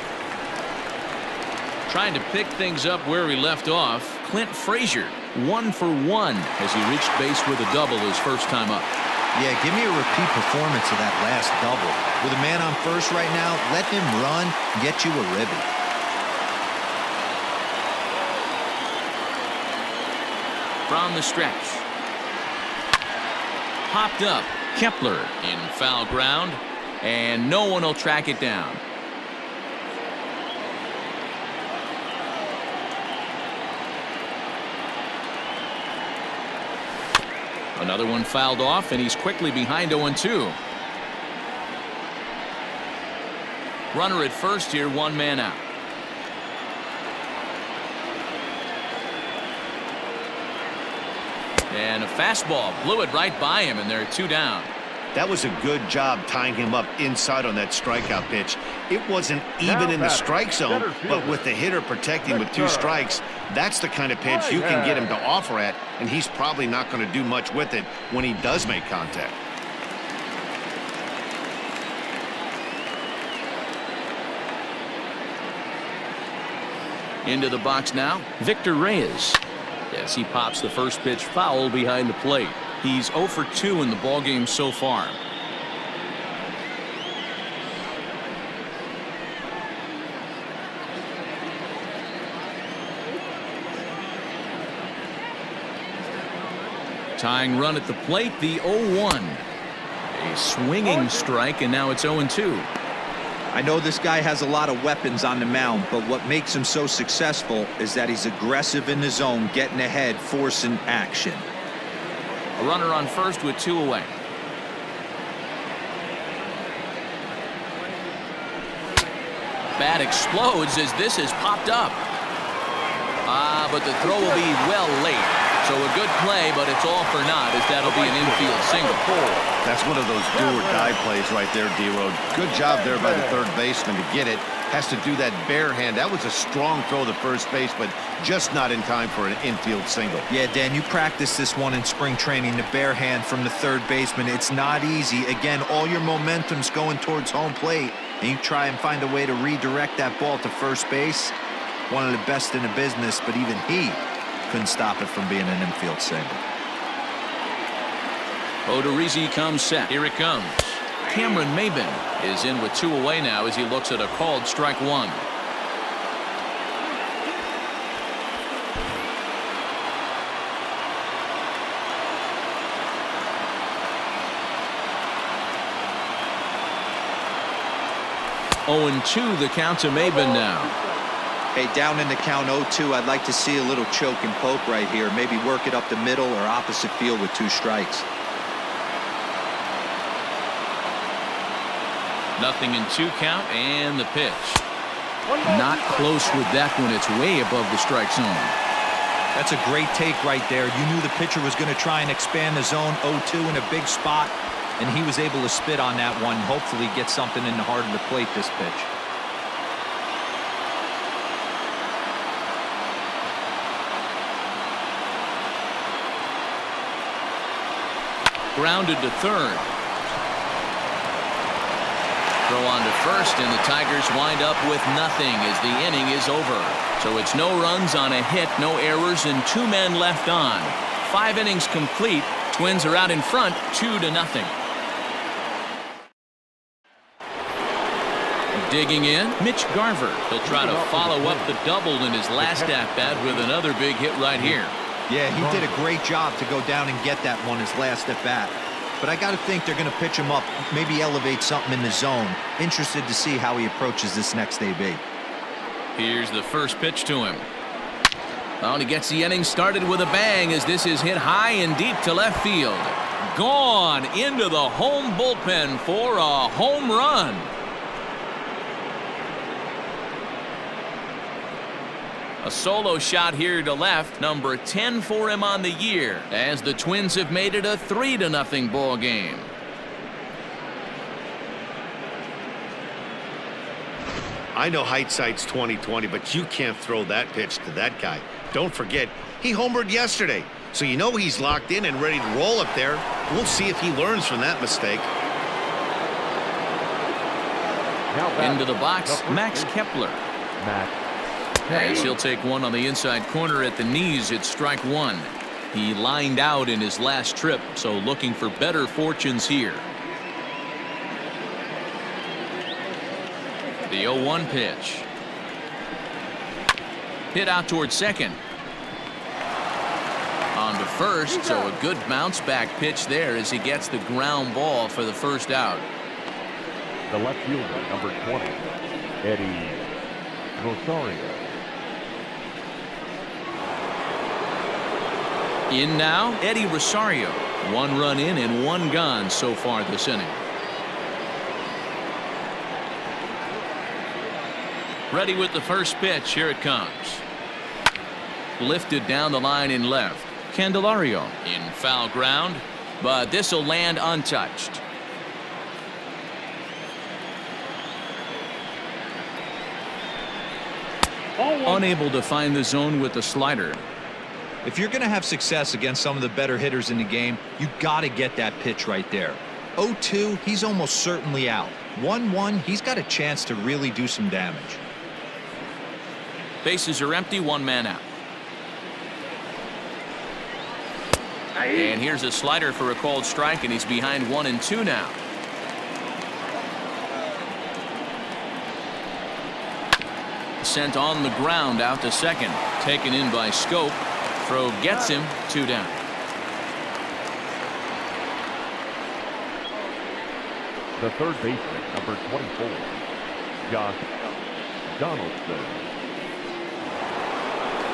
Trying to pick things up where we left off, Clint Frazier, 1 for 1 as he reached base with a double his first time up. Yeah, give me a repeat performance of that last double. With a man on first right now, let him run and get you a ribby. From the stretch. Popped up. Kepler in foul ground, and no one will track it down. Another one fouled off, and he's quickly behind 0-2. Runner at first here, 1 man out. And a fastball blew it right by him, and there are 2 down. That was a good job tying him up inside on that strikeout pitch. It wasn't even in the strike zone, but with the hitter protecting with 2 strikes, that's the kind of pitch you can get him to offer at, and he's probably not going to do much with it when he does make contact. Into the box now, Victor Reyes. Yes, he pops the first pitch foul behind the plate. He's 0 for 2 in the ballgame so far. Tying run at the plate, the 0-1. A swinging strike, and now it's 0-2. I know this guy has a lot of weapons on the mound, but what makes him so successful is that he's aggressive in the zone, getting ahead, forcing action. A runner on first with 2 away. Bat explodes as this is popped up. But the throw will be well late. So a good play, but it's all for naught, as that'll be an infield single. That's one of those do-or-die plays right there, D-Road. Good job there by the third baseman to get it. Has to do that bare hand. That was a strong throw to first base, but just not in time for an infield single. Yeah, Dan, you practiced this one in spring training, the bare hand from the third baseman. It's not easy. Again, all your momentum's going towards home plate, and you try and find a way to redirect that ball to first base. One of the best in the business, but even he couldn't stop it from being an infield single. Odorizzi comes set. Here it comes. Cameron Maybin is in with 2 away now as he looks at a called strike 1. Oh, and 2 the count to Maybin now. Hey, down in the count 0-2, I'd like to see a little choke and poke right here. Maybe work it up the middle or opposite field with 2 strikes. Nothing in 2 count and the pitch. Not close with that one. It's way above the strike zone. That's a great take right there. You knew the pitcher was going to try and expand the zone 0-2 in a big spot, and he was able to spit on that one. Hopefully get something in the heart of the plate this pitch. Grounded to third. Throw on to first, and the Tigers wind up with nothing as the inning is over. So it's no runs on a hit, no errors, and 2 men left on. 5 innings complete. Twins are out in front, 2-0. Digging in, Mitch Garver. He'll try to follow up the double in his last at-bat with another big hit right here. Yeah, he did a great job to go down and get that one his last at-bat. But I got to think they're going to pitch him up, maybe elevate something in the zone. Interested to see how he approaches this next AB. Here's the first pitch to him. Well, he gets the inning started with a bang as this is hit high and deep to left field. Gone into the home bullpen for a home run. A solo shot here to left, number 10 for him on the year, as the Twins have made it a 3-0 ball game. I know hindsight's 20/20, but you can't throw that pitch to that guy. Don't forget, he homered yesterday, so you know he's locked in and ready to roll up there. We'll see if he learns from that mistake. Into the box, Max Kepler. As he'll take one on the inside corner at the knees, it's strike 1. He lined out in his last trip, so looking for better fortunes here. The 0-1 pitch. Hit out towards second. On to first, so a good bounce back pitch there as he gets the ground ball for the first out. The left fielder, number 20, Eddie Rosario. In now, Eddie Rosario. 1 run in and 1 gone so far this inning. Ready with the first pitch. Here it comes. Lifted down the line in left. Candelario in foul ground, but this will land untouched. Unable to find the zone with the slider. If you're going to have success against some of the better hitters in the game, you got to get that pitch right there. 0-2, he's almost certainly out. 1-1, he's got a chance to really do some damage. Bases are empty, 1 man out. And here's a slider for a called strike, and he's behind 1-2 now. Sent on the ground out to second. Taken in by Schoop. Throw gets him, 2 down. The third baseman, number 24, Josh Donaldson.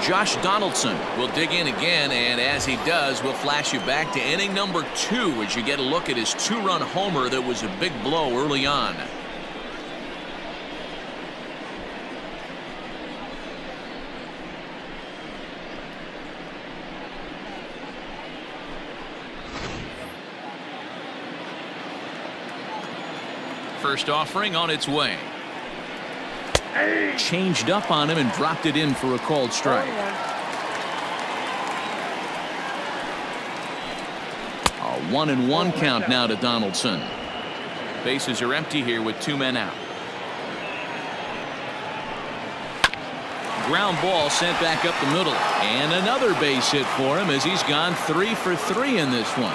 Josh Donaldson will dig in again, and as he does, we'll flash you back to inning number 2 as you get a look at his 2-run homer that was a big blow early on. First offering on its way. Changed up on him and dropped it in for a called strike. A 1-1 count now to Donaldson. Bases are empty here with 2 men out. Ground ball sent back up the middle, and another base hit for him as he's gone 3 for 3 in this one.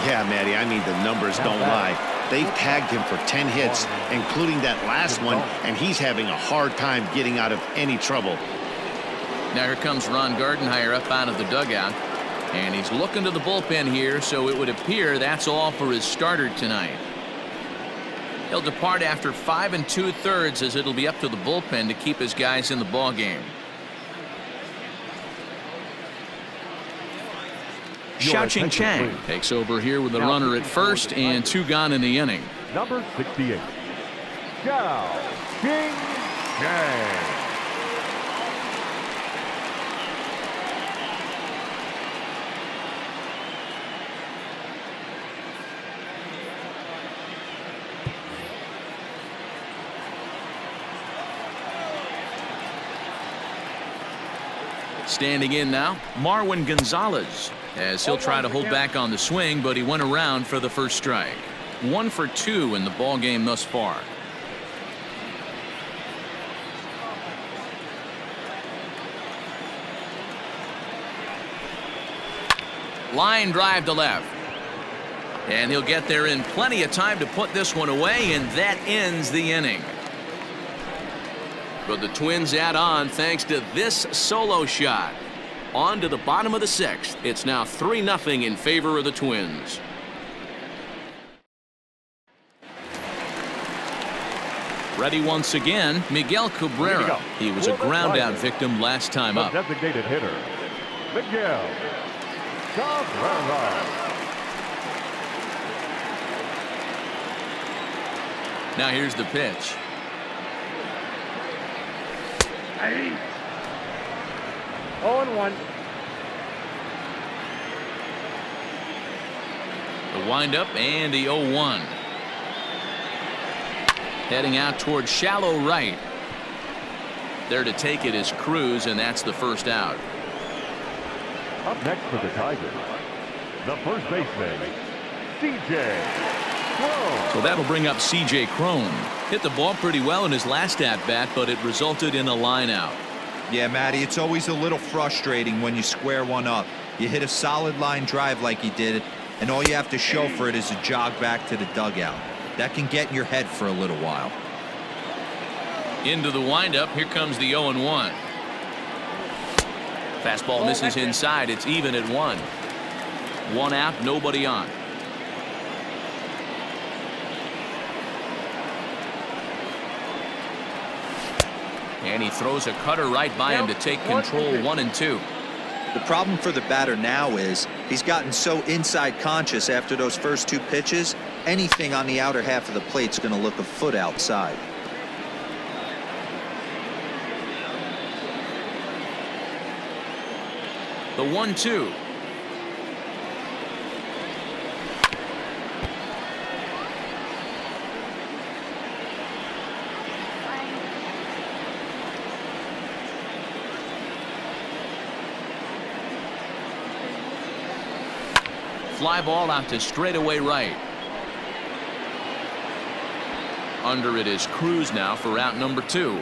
Yeah, Matty, I mean, the numbers don't lie. They've tagged him for 10 hits, including that last one, and he's having a hard time getting out of any trouble. Now here comes Ron Gardenhire up out of the dugout, and he's looking to the bullpen here, so it would appear that's all for his starter tonight. He'll depart after 5 2/3 as it'll be up to the bullpen to keep his guys in the ball game. Xiaoqing Chang takes over here with a runner at first and 2 gone in the inning. Number 68, Xiaoqing Chang. Standing in now, Marwin Gonzalez, as he'll try to hold back on the swing, but he went around for the first strike. 1 for 2 in the ball game thus far. Line drive to left. And he'll get there in plenty of time to put this one away, and that ends the inning. But the Twins add on thanks to this solo shot. On to the bottom of the 6th. It's now 3-0 in favor of the Twins. Ready once again, Miguel Cabrera. He was a ground-out victim last time up. Designated hitter, Miguel Cabrera. Now here's the pitch. 0-1. The windup and the 0-1. Heading out toward shallow right. There to take it is Cruz, and that's the first out. Up next for the Tigers, the first baseman, C.J. Cron. So that'll bring up C.J. Cron. Hit the ball pretty well in his last at-bat, but it resulted in a line out. Yeah, Matty, it's always a little frustrating when you square one up. You hit a solid line drive like he did, and all you have to show for it is a jog back to the dugout. That can get in your head for a little while. Into the windup. Here comes the 0-1. Fastball misses inside. It's even at 1. 1 out, nobody on. And he throws a cutter right by him to take control. 1-2. The problem for the batter now is he's gotten so inside conscious after those first 2 pitches. Anything on the outer half of the plate's going to look a foot outside. The 1-2. Fly ball out to straightaway right. Under it is Cruz now for out number 2.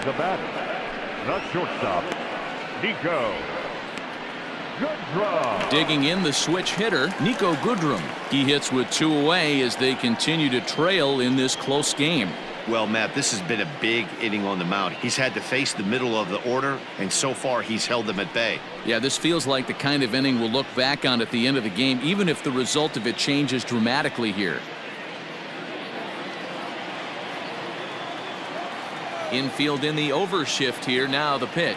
The batter, the shortstop, Niko Goodrum. Digging in the switch hitter, Niko Goodrum. He hits with 2 away as they continue to trail in this close game. Well, Matt, this has been a big inning on the mound. He's had to face the middle of the order, and so far he's held them at bay. Yeah, this feels like the kind of inning we'll look back on at the end of the game, even if the result of it changes dramatically here. Infield in the overshift here. Now the pitch.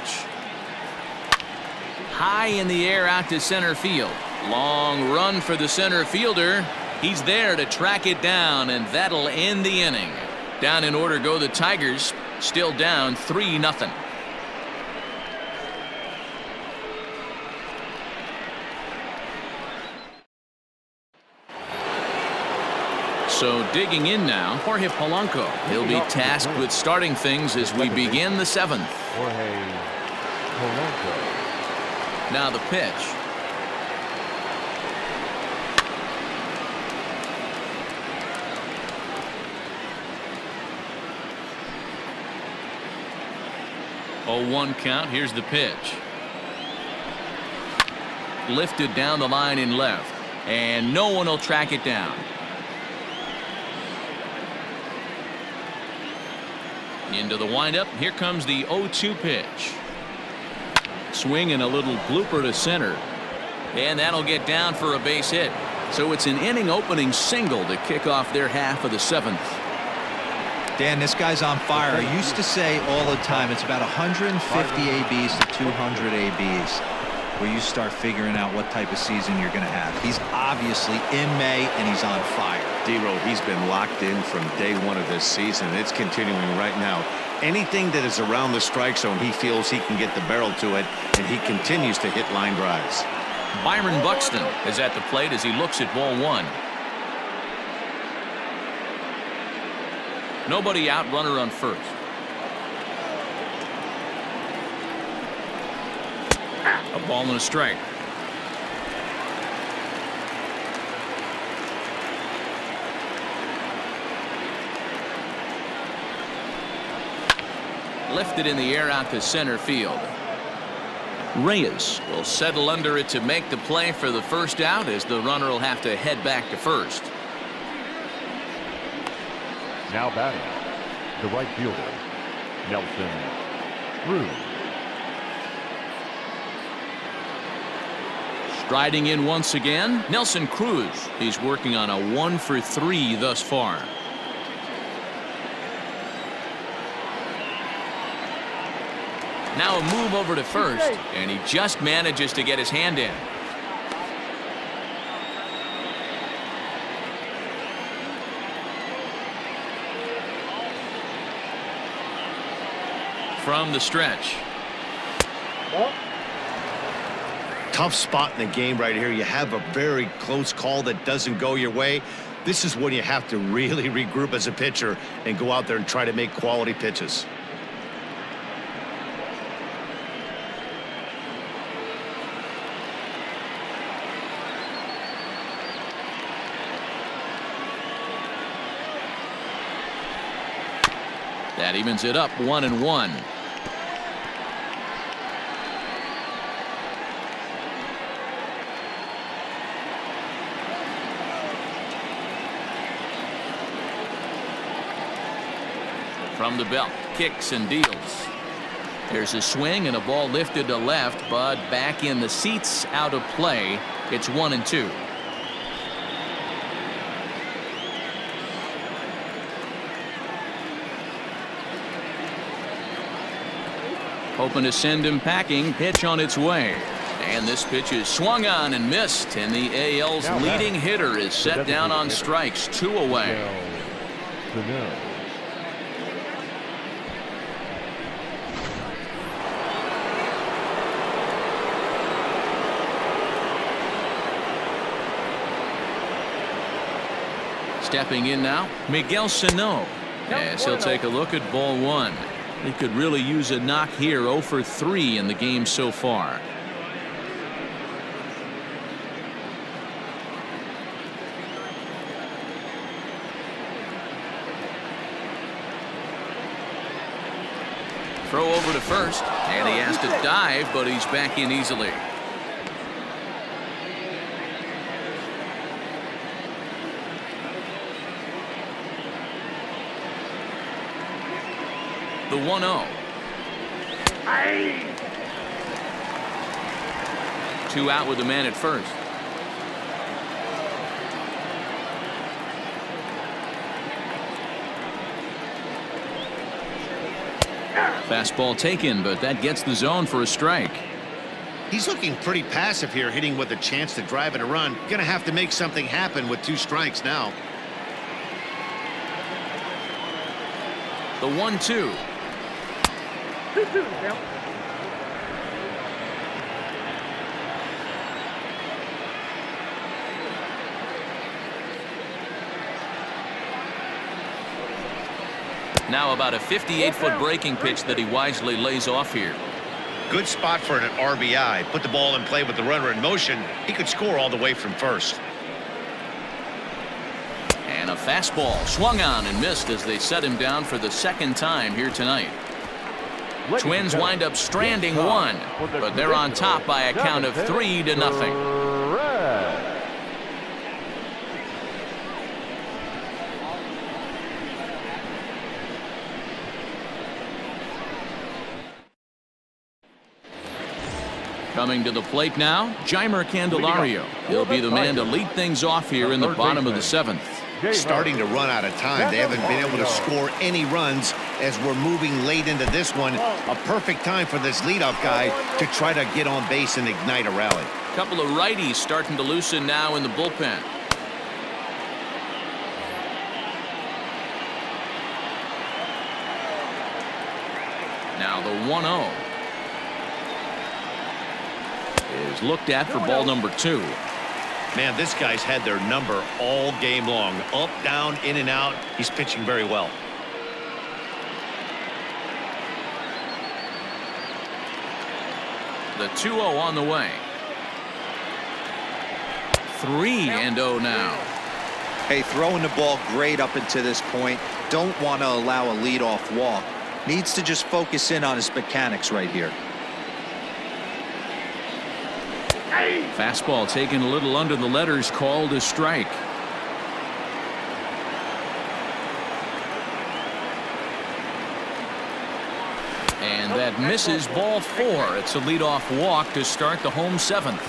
High in the air out to center field. Long run for the center fielder. He's there to track it down, and that'll end the inning. Down in order go the Tigers, still down 3-0. So digging in now, Jorge Polanco. He'll be tasked with starting things as we begin the 7th. Jorge Polanco. Now the pitch. Oh, 1 count. Here's the pitch. Lifted down the line in left, and no one will track it down. Into the windup. Here comes the 0-2 pitch. Swing and a little blooper to center, and that'll get down for a base hit. So it's an inning opening single to kick off their half of the 7th. Dan, this guy's on fire. I used to say all the time it's about 150 ABs to 200 ABs where you start figuring out what type of season you're going to have. He's obviously in May and he's on fire. D-Row, he's been locked in from day one of this season. It's continuing right now. Anything that is around the strike zone, he feels he can get the barrel to it, and he continues to hit line drives. Byron Buxton is at the plate as he looks at ball 1. Nobody out, runner on first. A ball and a strike. Lifted in the air out to center field. Reyes will settle under it to make the play for the first out, as the runner will have to head back to first. Now batting, the right fielder, Nelson Cruz. Striding in once again, Nelson Cruz. He's working on a 1-for-3 thus far. Now a move over to first, and he just manages to get his hand in. From the stretch. Tough spot in the game right here. You have a very close call that doesn't go your way. This is when you have to really regroup as a pitcher and go out there and try to make quality pitches. That evens it up 1-1. From the belt, kicks and deals. There's a swing and a ball lifted to left, but back in the seats, out of play. It's 1-2. Hoping to send him packing. Pitch on its way. And this pitch is swung on and missed. And the AL's leading hitter is set down on strikes. 2 away. Stepping in now, Miguel Sano. As he'll take a look at ball 1. He could really use a knock here. 0-for-3 in the game so far. Throw over to first, and he has to dive, but he's back in easily. The 1-0. 2 out with the man at first. Fastball taken, but that gets the zone for a strike. He's looking pretty passive here, hitting with a chance to drive in a run. Gonna have to make something happen with 2 strikes now. The 1-2. Now about a 58-foot breaking pitch that he wisely lays off here. Good spot for an RBI. Put the ball in play with the runner in motion. He could score all the way from first. And a fastball swung on and missed as they set him down for the 2nd time here tonight. Twins wind up stranding 1, but they're on top by a count of 3-0. Coming to the plate now, Jeimer Candelario. He'll be the man to lead things off here in the bottom of the 7th. Starting to run out of time. They haven't been able to score any runs as we're moving late into this one. A perfect time for this leadoff guy to try to get on base and ignite a rally. Couple of righties starting to loosen now in the bullpen. Now the 1-0 is looked at for ball number 2. Man, this guy's had their number all game long. Up, down, in and out. He's pitching very well. The 2-0 on the way. 3-0 now. Hey, throwing the ball great up until this point. Don't want to allow a leadoff walk. Needs to just focus in on his mechanics right here. Fastball taken a little under the letters, called a strike. And that misses, ball 4. It's a leadoff walk to start the home 7th.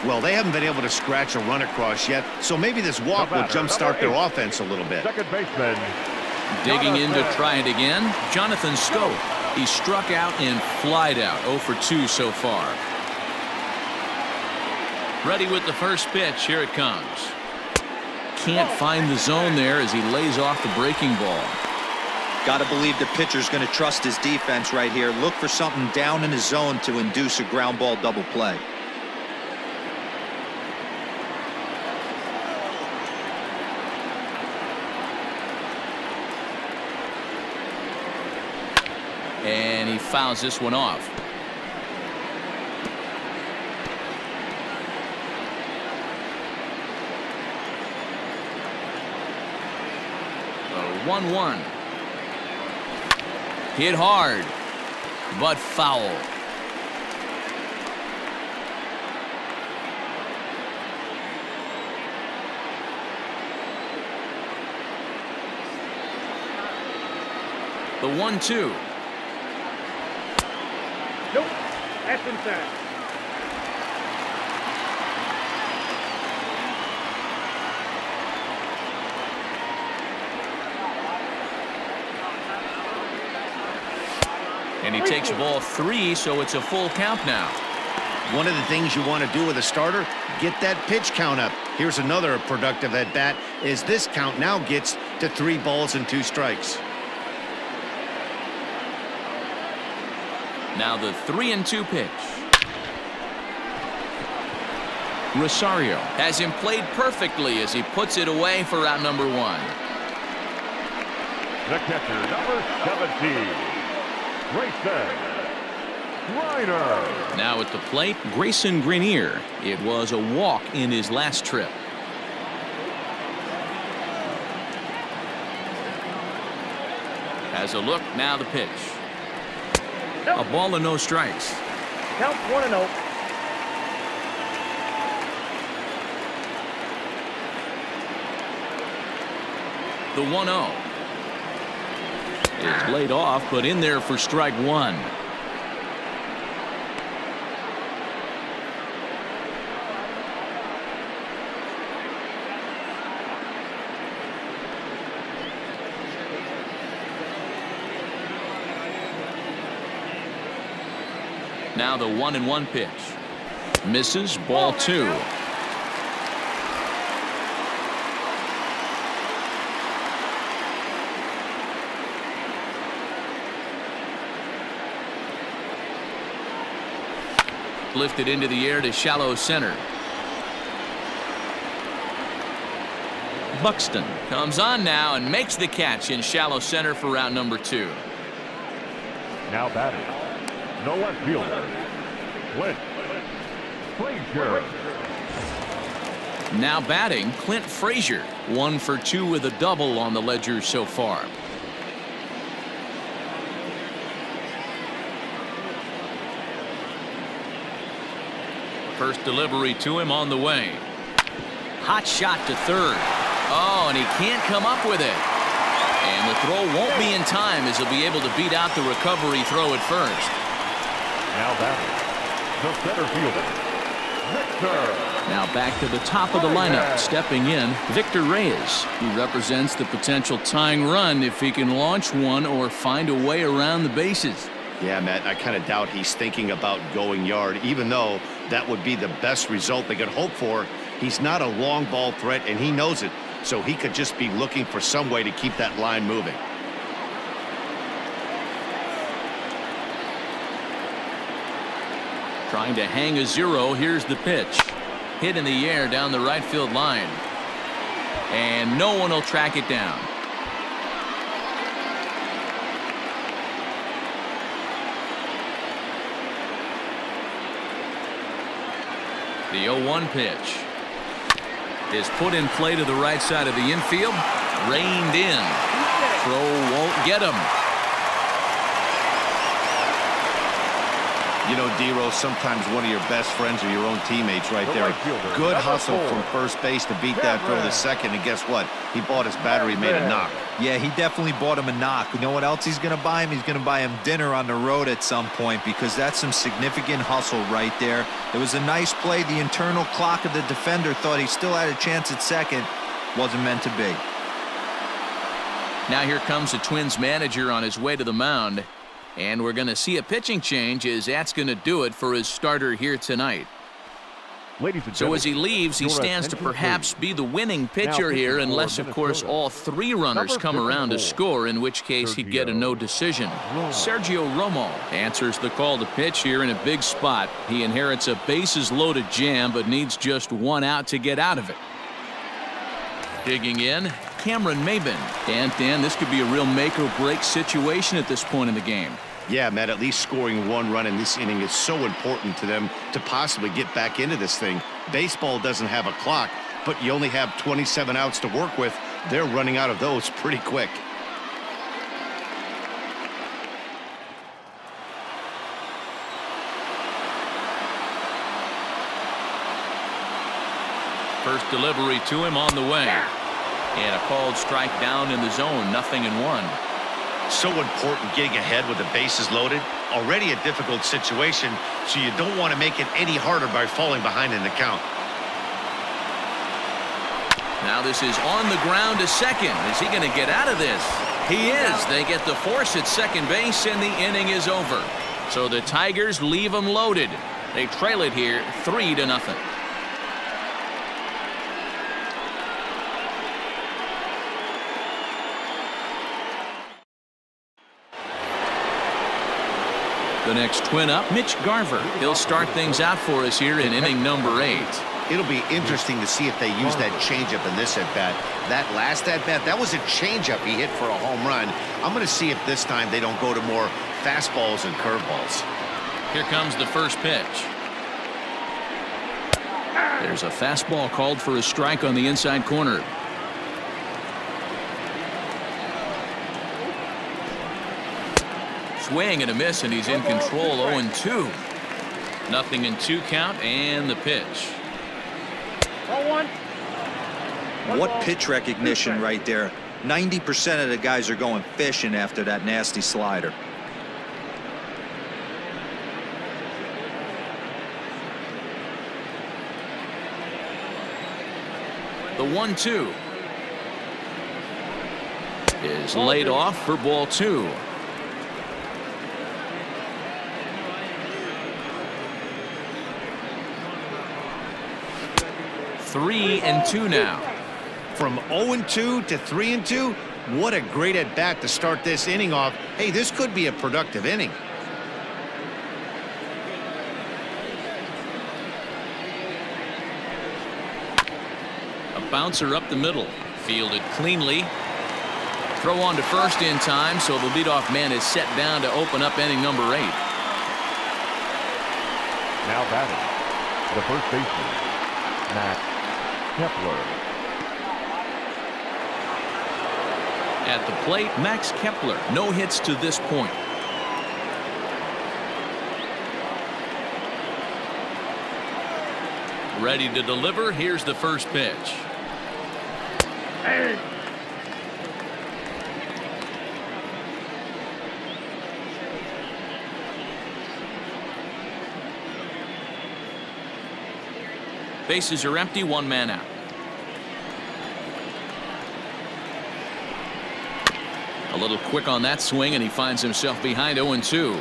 Well, they haven't been able to scratch a run across yet, so maybe this walk will jumpstart their offense a little bit. Second baseman. Digging in to try it again, Jonathan Schoop. He struck out and flied out. 0 for 2 so far. Ready with the first pitch. Here it comes. Can't find the zone there as he lays off the breaking ball. Got to believe the pitcher's going to trust his defense right here. Look for something down in the zone to induce a ground ball double play. And he fouls this one off. The 1-1. Hit hard, but foul. The 1-2. Nope. That's inside. And he takes ball 3, so it's a full count now. One of the things you want to do with a starter, get that pitch count up. Here's another productive at bat as this count now gets to 3 balls and 2 strikes. Now the 3-2 pitch. Rosario has him played perfectly as he puts it away for out number 1. The catcher, number 17, Grayson Greiner. Now at the plate, Grayson Greiner. It was a walk in his last trip. Has a look, now the pitch. A ball and no strikes. Count 1-0. The 1-0 is laid off, but in there for strike 1. Now the 1-1 pitch. Misses, ball 2. Lifted into the air to shallow center. Buxton comes on now and makes the catch in shallow center for round number 2. Now batting, no left fielder, Clint Frazier. Now batting, Clint Frazier. 1 for 2 with a double on the ledger so far. First delivery to him on the way. Hot shot to third. Oh, and he can't come up with it. And the throw won't be in time as he'll be able to beat out the recovery throw at first. Now batting, The center fielder, Victor. Now back to the top of the lineup. Stepping in, Victor Reyes. He represents the potential tying run if he can launch one or find a way around the bases. Yeah, Matt, I kind of doubt he's thinking about going yard, even though that would be the best result they could hope for. He's not a long ball threat, and he knows it, so he could just be looking for some way to keep that line moving. Trying to hang a zero. Here's the pitch. Hit in the air down the right field line. And no one will track it down. The 0-1 pitch is put in play to the right side of the infield. Reined in. Throw won't get him. You know, D-Rose, sometimes one of your best friends are your own teammates right there. Good hustle from first base to beat that throw to second, and guess what? He bought his battery, made a knock. Yeah, he definitely bought him a knock. You know what else he's going to buy him? He's going to buy him dinner on the road at some point, because that's some significant hustle right there. It was a nice play. The internal clock of the defender thought he still had a chance at second. Wasn't meant to be. Now here comes the Twins manager on his way to the mound. And we're going to see a pitching change, as that's going to do it for his starter here tonight. Ladies and So as he gentlemen, leaves, he your stands to attention, perhaps please. be the winning pitcher pitching here, for unless, of course, Minnesota. all three runners Number come around to 54, score, in which case he'd get a no decision. Sergio Romo answers the call to pitch here in a big spot. He inherits a bases-loaded jam, but needs just one out to get out of it. Digging in, Cameron Maybin. And Dan, this could be a real make-or-break situation at this point in the game. Yeah, Matt, at least scoring one run in this inning is so important to them to possibly get back into this thing. Baseball doesn't have a clock, but you only have 27 outs to work with. They're running out of those pretty quick. First delivery to him on the way. And a called strike down in the zone, 0-1. So important getting ahead with the bases loaded. Already a difficult situation, so you don't want to make it any harder by falling behind in the count. Now this is on the ground to second. Is he going to get out of this? He is. They get the force at second base, and the inning is over. So the Tigers leave them loaded. They trail it here 3-0. The next twin up, Mitch Garver. He'll start things out for us here in inning number 8. It'll be interesting to see if they use that changeup in this at-bat. That last at-bat, that was a changeup he hit for a home run. I'm going to see if this time they don't go to more fastballs and curveballs. Here comes the first pitch. There's a fastball called for a strike on the inside corner. Swing and a miss, and he's in control. 0-2. 0-2 count, and the pitch. What pitch recognition right there. 90% of the guys are going fishing after that nasty slider. The 1-2 is laid off for ball 2. Three and 2 now. From 0-2 to 3-2, what a great at-bat to start this inning off. Hey, this could be a productive inning. A bouncer up the middle. Fielded cleanly. Throw on to first in time, so the leadoff man is set down to open up inning number 8. Now batting, the first baseman, Matt Kepler. At the plate, Max Kepler. No hits to this point. Ready to deliver. Here's the first pitch. Bases are empty, one man out. A little quick on that swing, and he finds himself behind 0-2.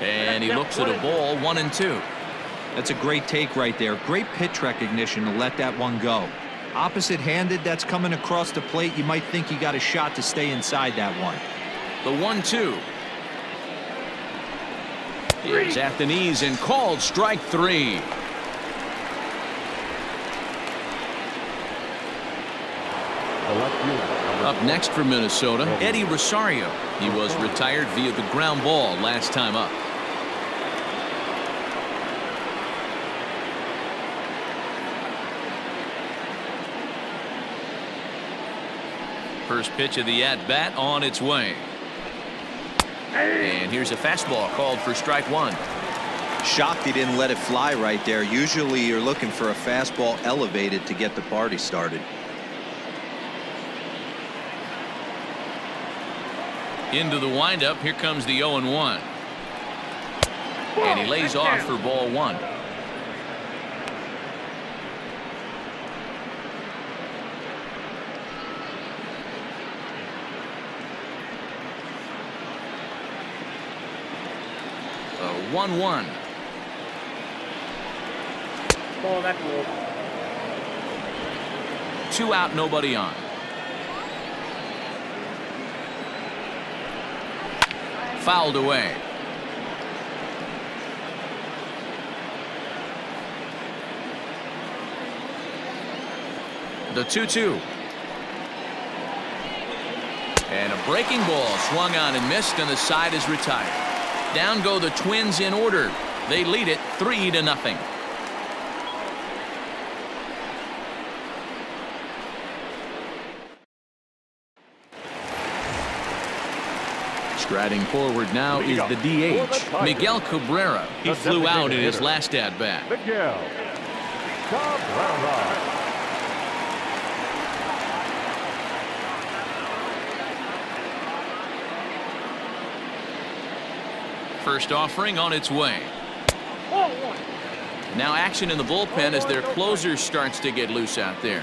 And he looks at a ball, 1-2. That's a great take right there. Great pitch recognition to let that one go. Opposite-handed, that's coming across the plate. You might think you got a shot to stay inside that one. The 1-2. He's at the knees and called strike 3. Up next for Minnesota, Eddie Rosario. He was retired via the ground ball last time up. First pitch of the at-bat on its way. And here's a fastball called for strike 1. Shocked he didn't let it fly right there. Usually you're looking for a fastball elevated to get the party started. Into the windup. Here comes the 0-1. And he lays off for ball 1. The 1-1. Ball, that's low. 2 out, nobody on. Fouled away. The 2-2. And a breaking ball swung on and missed, and the side is retired. Down go the Twins in order. They lead it 3-0. Striding forward now is the DH, Miguel Cabrera. He flew out in his last at-bat. Miguel Cabrera. First offering on its way. Now action in the bullpen as their closer starts to get loose out there.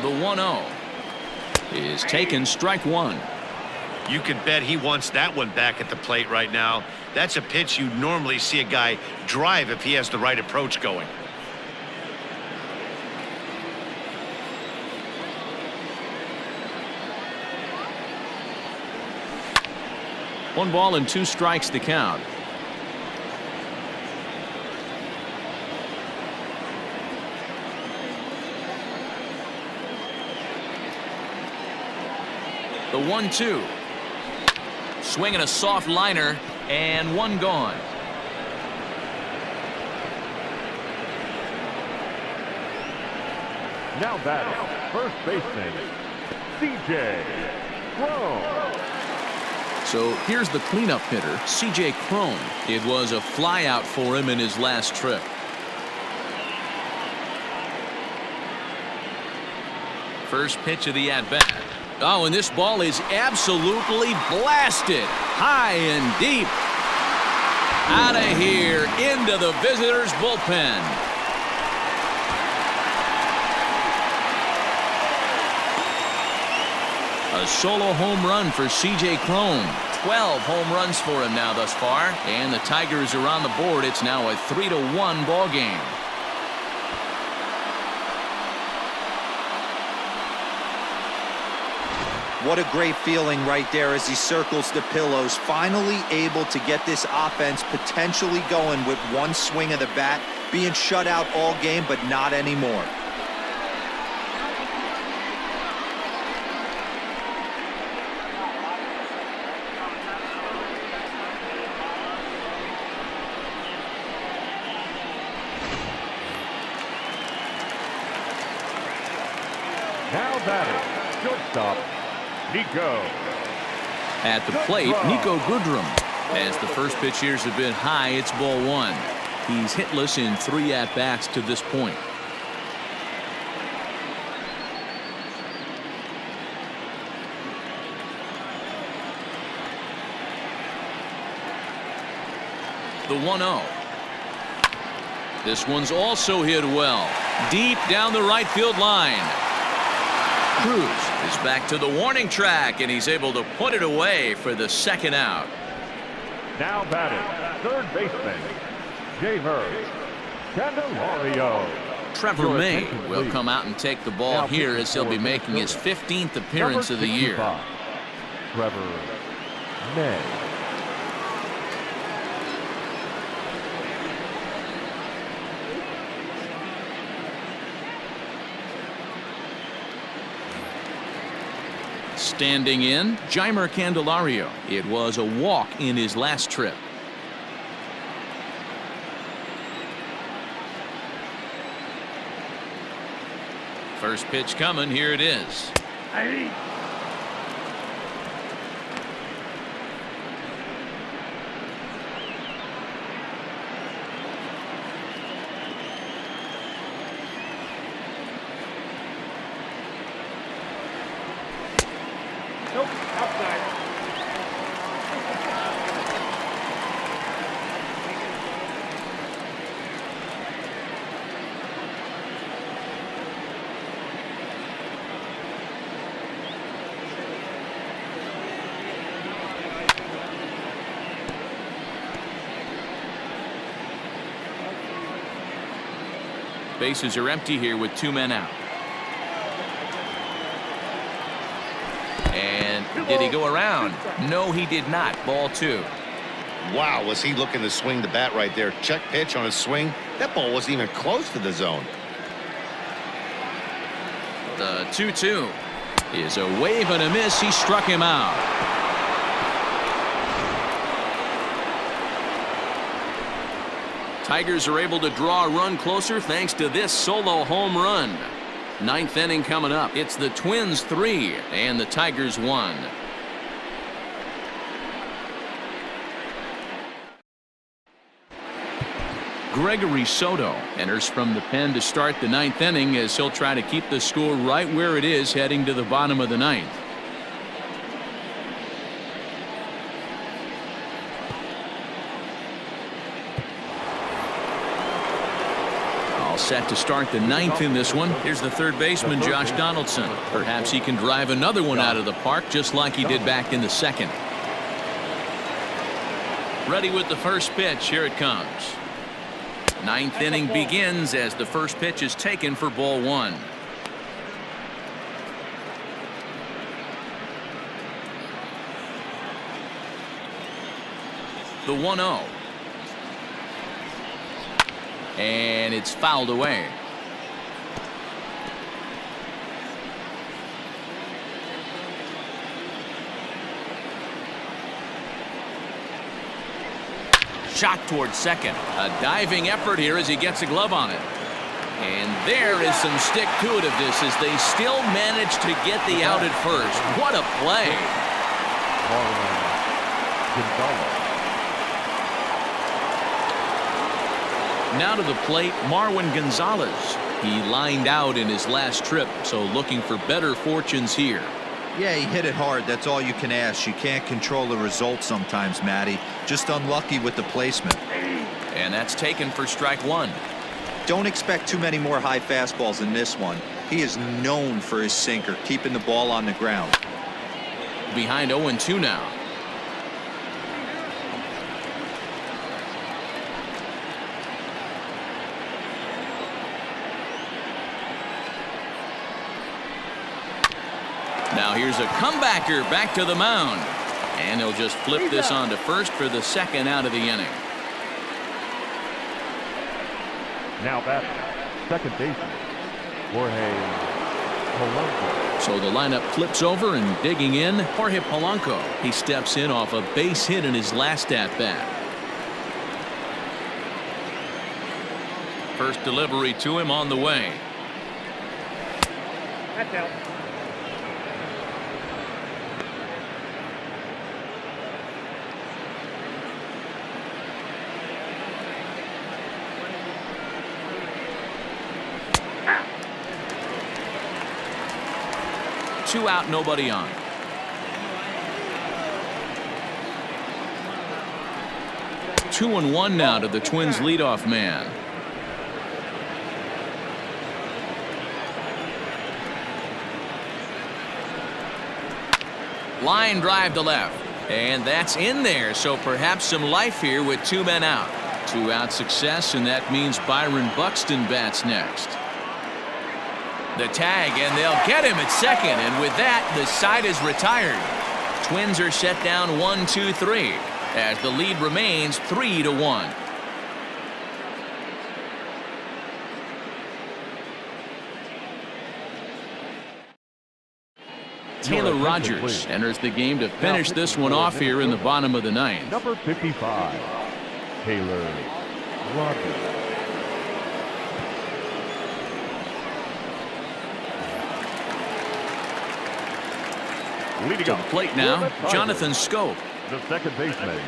The 1-0 is taken, strike 1. You can bet he wants that one back at the plate right now. That's a pitch you normally see a guy drive if he has the right approach going. One ball and 2 strikes to count. The 1-2. Swinging a soft liner, and one gone. Now batting, first baseman, C.J. Cron. So here's the cleanup hitter, C.J. Cron. It was a flyout for him in his last trip. First pitch of the at-bat. Oh, and this ball is absolutely blasted. High and deep. Out of here into the visitors' bullpen. A solo home run for C.J. Cron. 12 home runs for him now thus far. And the Tigers are on the board. It's now a 3-1 ball game. What a great feeling right there as he circles the pillows. Finally able to get this offense potentially going with one swing of the bat. Being shut out all game, but not anymore. Now batting, shortstop, Niko. At the plate, Niko Goodrum. As the first pitch here is a bit high, it's ball one. He's hitless in 3 at-bats to this point. The 1-0. This one's also hit well. Deep down the right field line. Cruz is back to the warning track, and he's able to put it away for the second out. Now batting, third baseman, Jeimer Candelario. Trevor May will come out and take the ball here as he'll be making his 15th appearance of the year. Trevor May. Standing in, Jeimer Candelario. It was a walk in his last trip. First pitch coming, here it is. Nope, outside. Bases are empty here with 2 men out. And did he go around? No, he did not. Ball 2. Wow, was he looking to swing the bat right there. Check pitch on his swing. That ball wasn't even close to the zone. The 2-2 is a wave and a miss. He struck him out. Tigers are able to draw a run closer thanks to this solo home run. 9th inning coming up. It's the Twins 3 and the Tigers 1. Gregory Soto enters from the pen to start the 9th inning as he'll try to keep the score right where it is heading to the bottom of the 9th. Set to start the 9th in this one. Here's the third baseman, Josh Donaldson. Perhaps he can drive another one out of the park just like he did back in the 2nd. Ready with the first pitch. Here it comes. 9th inning begins as the first pitch is taken for ball 1. The 1-0. And it's fouled away. Shot towards second. A diving effort here as he gets a glove on it. And there is some stick-to-itiveness as they still manage to get the out at first. What a play. Now to the plate, Marwin Gonzalez. He lined out in his last trip, so looking for better fortunes here. Yeah, he hit it hard. That's all you can ask. You can't control the result sometimes, Matty. Just unlucky with the placement. And that's taken for strike 1. Don't expect too many more high fastballs in this one. He is known for his sinker, keeping the ball on the ground. Behind 0-2 now. Now here's a comebacker back to the mound. And he'll just flip this on to first for the second out of the inning. Now batting, second baseman, Jorge Polanco. So the lineup flips over and digging in, Jorge Polanco. He steps in off a base hit in his last at-bat. First delivery to him on the way. That's out. 2 out, nobody on. Two and one now to the Twins leadoff man. Line drive to left, and that's in there, so perhaps some life here with 2 men out. 2 out success, and that means Byron Buxton bats next. The tag, and they'll get him at second, and with that the side is retired. Twins are set down 1-2-3 as the lead remains 3-1. Taylor Rogers enters the game to finish this one off here in the bottom of the 9th. Number 55, Taylor Rogers. To the plate now, Jonathan Schoop. The second baseman.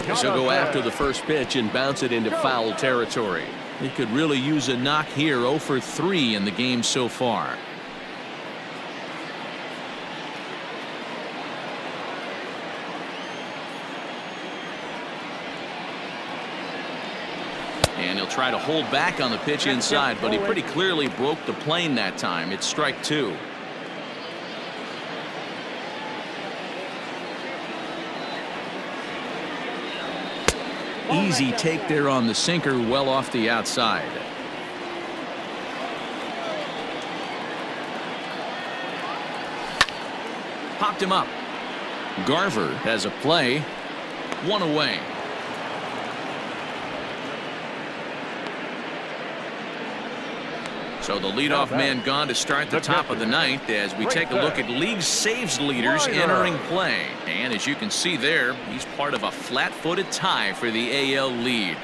He'll go after the first pitch and bounce it into foul territory. He could really use a knock here. 0 for 3 in the game so far. And he'll try to hold back on the pitch inside, but he pretty clearly broke the plane that time. It's strike 2. Easy take there on the sinker, well off the outside. Popped him up. Garver has a play. 1 away. So the leadoff man gone to start the top of the 9th as we take a look at league saves leaders entering play. And as you can see there, he's part of a flat-footed tie for the AL lead.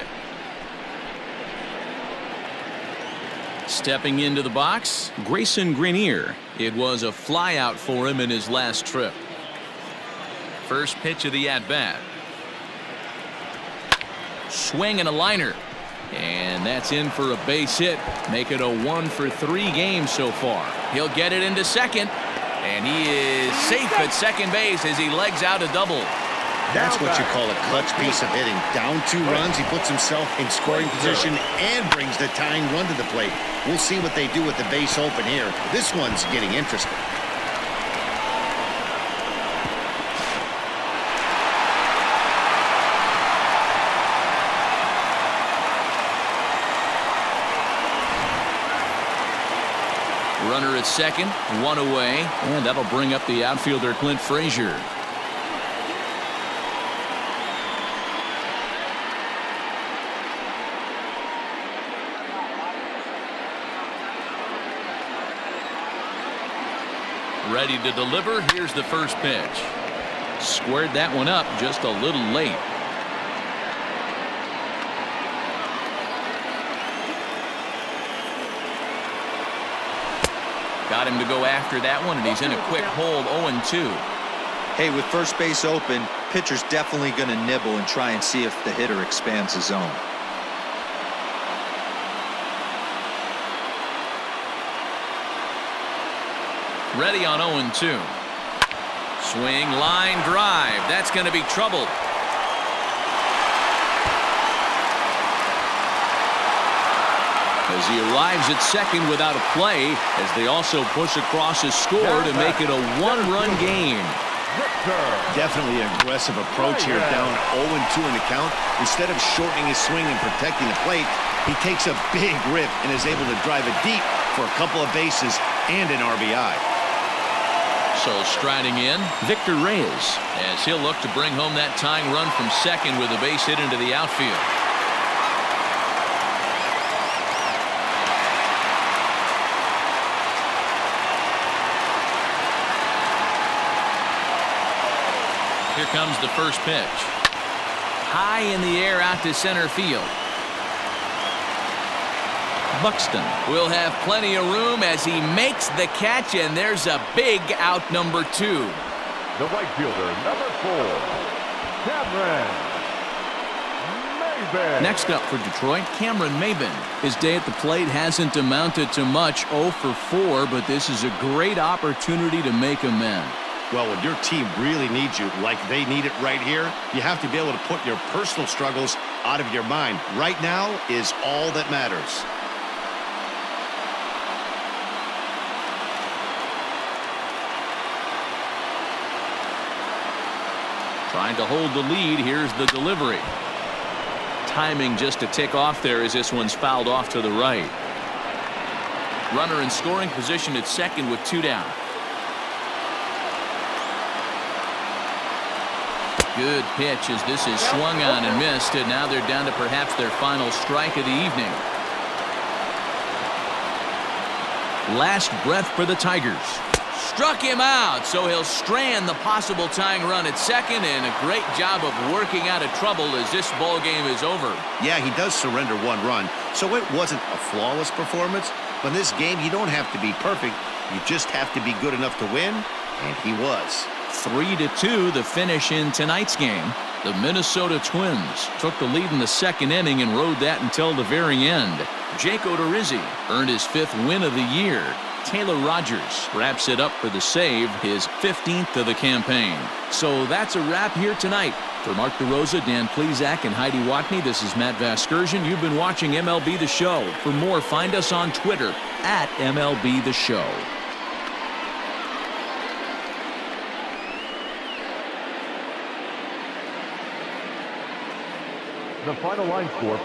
Stepping into the box, Grayson Greiner. It was a flyout for him in his last trip. First pitch of the at-bat. Swing and a liner. And that's in for a base hit. Make it a 1 for 3 game so far. He'll get it into second. And he is safe at second base as he legs out a double. That's what you call a clutch piece of hitting. Down 2 runs, he puts himself in scoring position and brings the tying run to the plate. We'll see what they do with the base open here. This one's getting interesting. Runner at second, 1 away, and that'll bring up the outfielder Clint Frazier. Ready to deliver. Here's the first pitch. Squared that one up just a little late. Got him to go after that one, and he's in a quick hold. 0-2. Hey, with first base open, pitcher's definitely going to nibble and try and see if the hitter expands the zone. Ready on 0-2. Swing, line drive. That's going to be trouble. As he arrives at second without a play, as they also push across his score to make it a 1-run game. Definitely an aggressive approach here, down 0-2 in the count. Instead of shortening his swing and protecting the plate, he takes a big rip and is able to drive it deep for a couple of bases and an RBI. So striding in, Victor Reyes, as he'll look to bring home that tying run from second with a base hit into the outfield. Here comes the first pitch. High in the air out to center field. Buxton will have plenty of room as he makes the catch, and there's a big out, number 2. The right fielder, number 4, Cabrera. Maybin. Next up for Detroit, Maybin. His day at the plate hasn't amounted to much, 0 for 4, but this is a great opportunity to make amends. Well, when your team really needs you, like they need it right here, you have to be able to put your personal struggles out of your mind. Right now is all that matters. Trying to hold the lead. Here's the delivery. Timing just a tick off there as this one's fouled off to the right. Runner in scoring position at second with 2 down. Good pitch as this is swung on and missed, and now they're down to perhaps their final strike of the evening. Last breath for the Tigers. Struck him out, so he'll strand the possible tying run at second, and a great job of working out of trouble as this ball game is over. Yeah, he does surrender 1 run, so it wasn't a flawless performance. But in this game, you don't have to be perfect. You just have to be good enough to win, and he was. 3-2 the finish in tonight's game. The Minnesota Twins took the lead in the second inning and rode that until the very end. Jake Odorizzi earned his 5th win of the year. Taylor Rogers wraps it up for the save, his 15th of the campaign. So that's a wrap here tonight. For Mark DeRosa, Dan Plesac, and Heidi Watney, this is Matt Vasgersian. You've been watching MLB The Show. For more, find us on Twitter at MLB The Show. The final line score.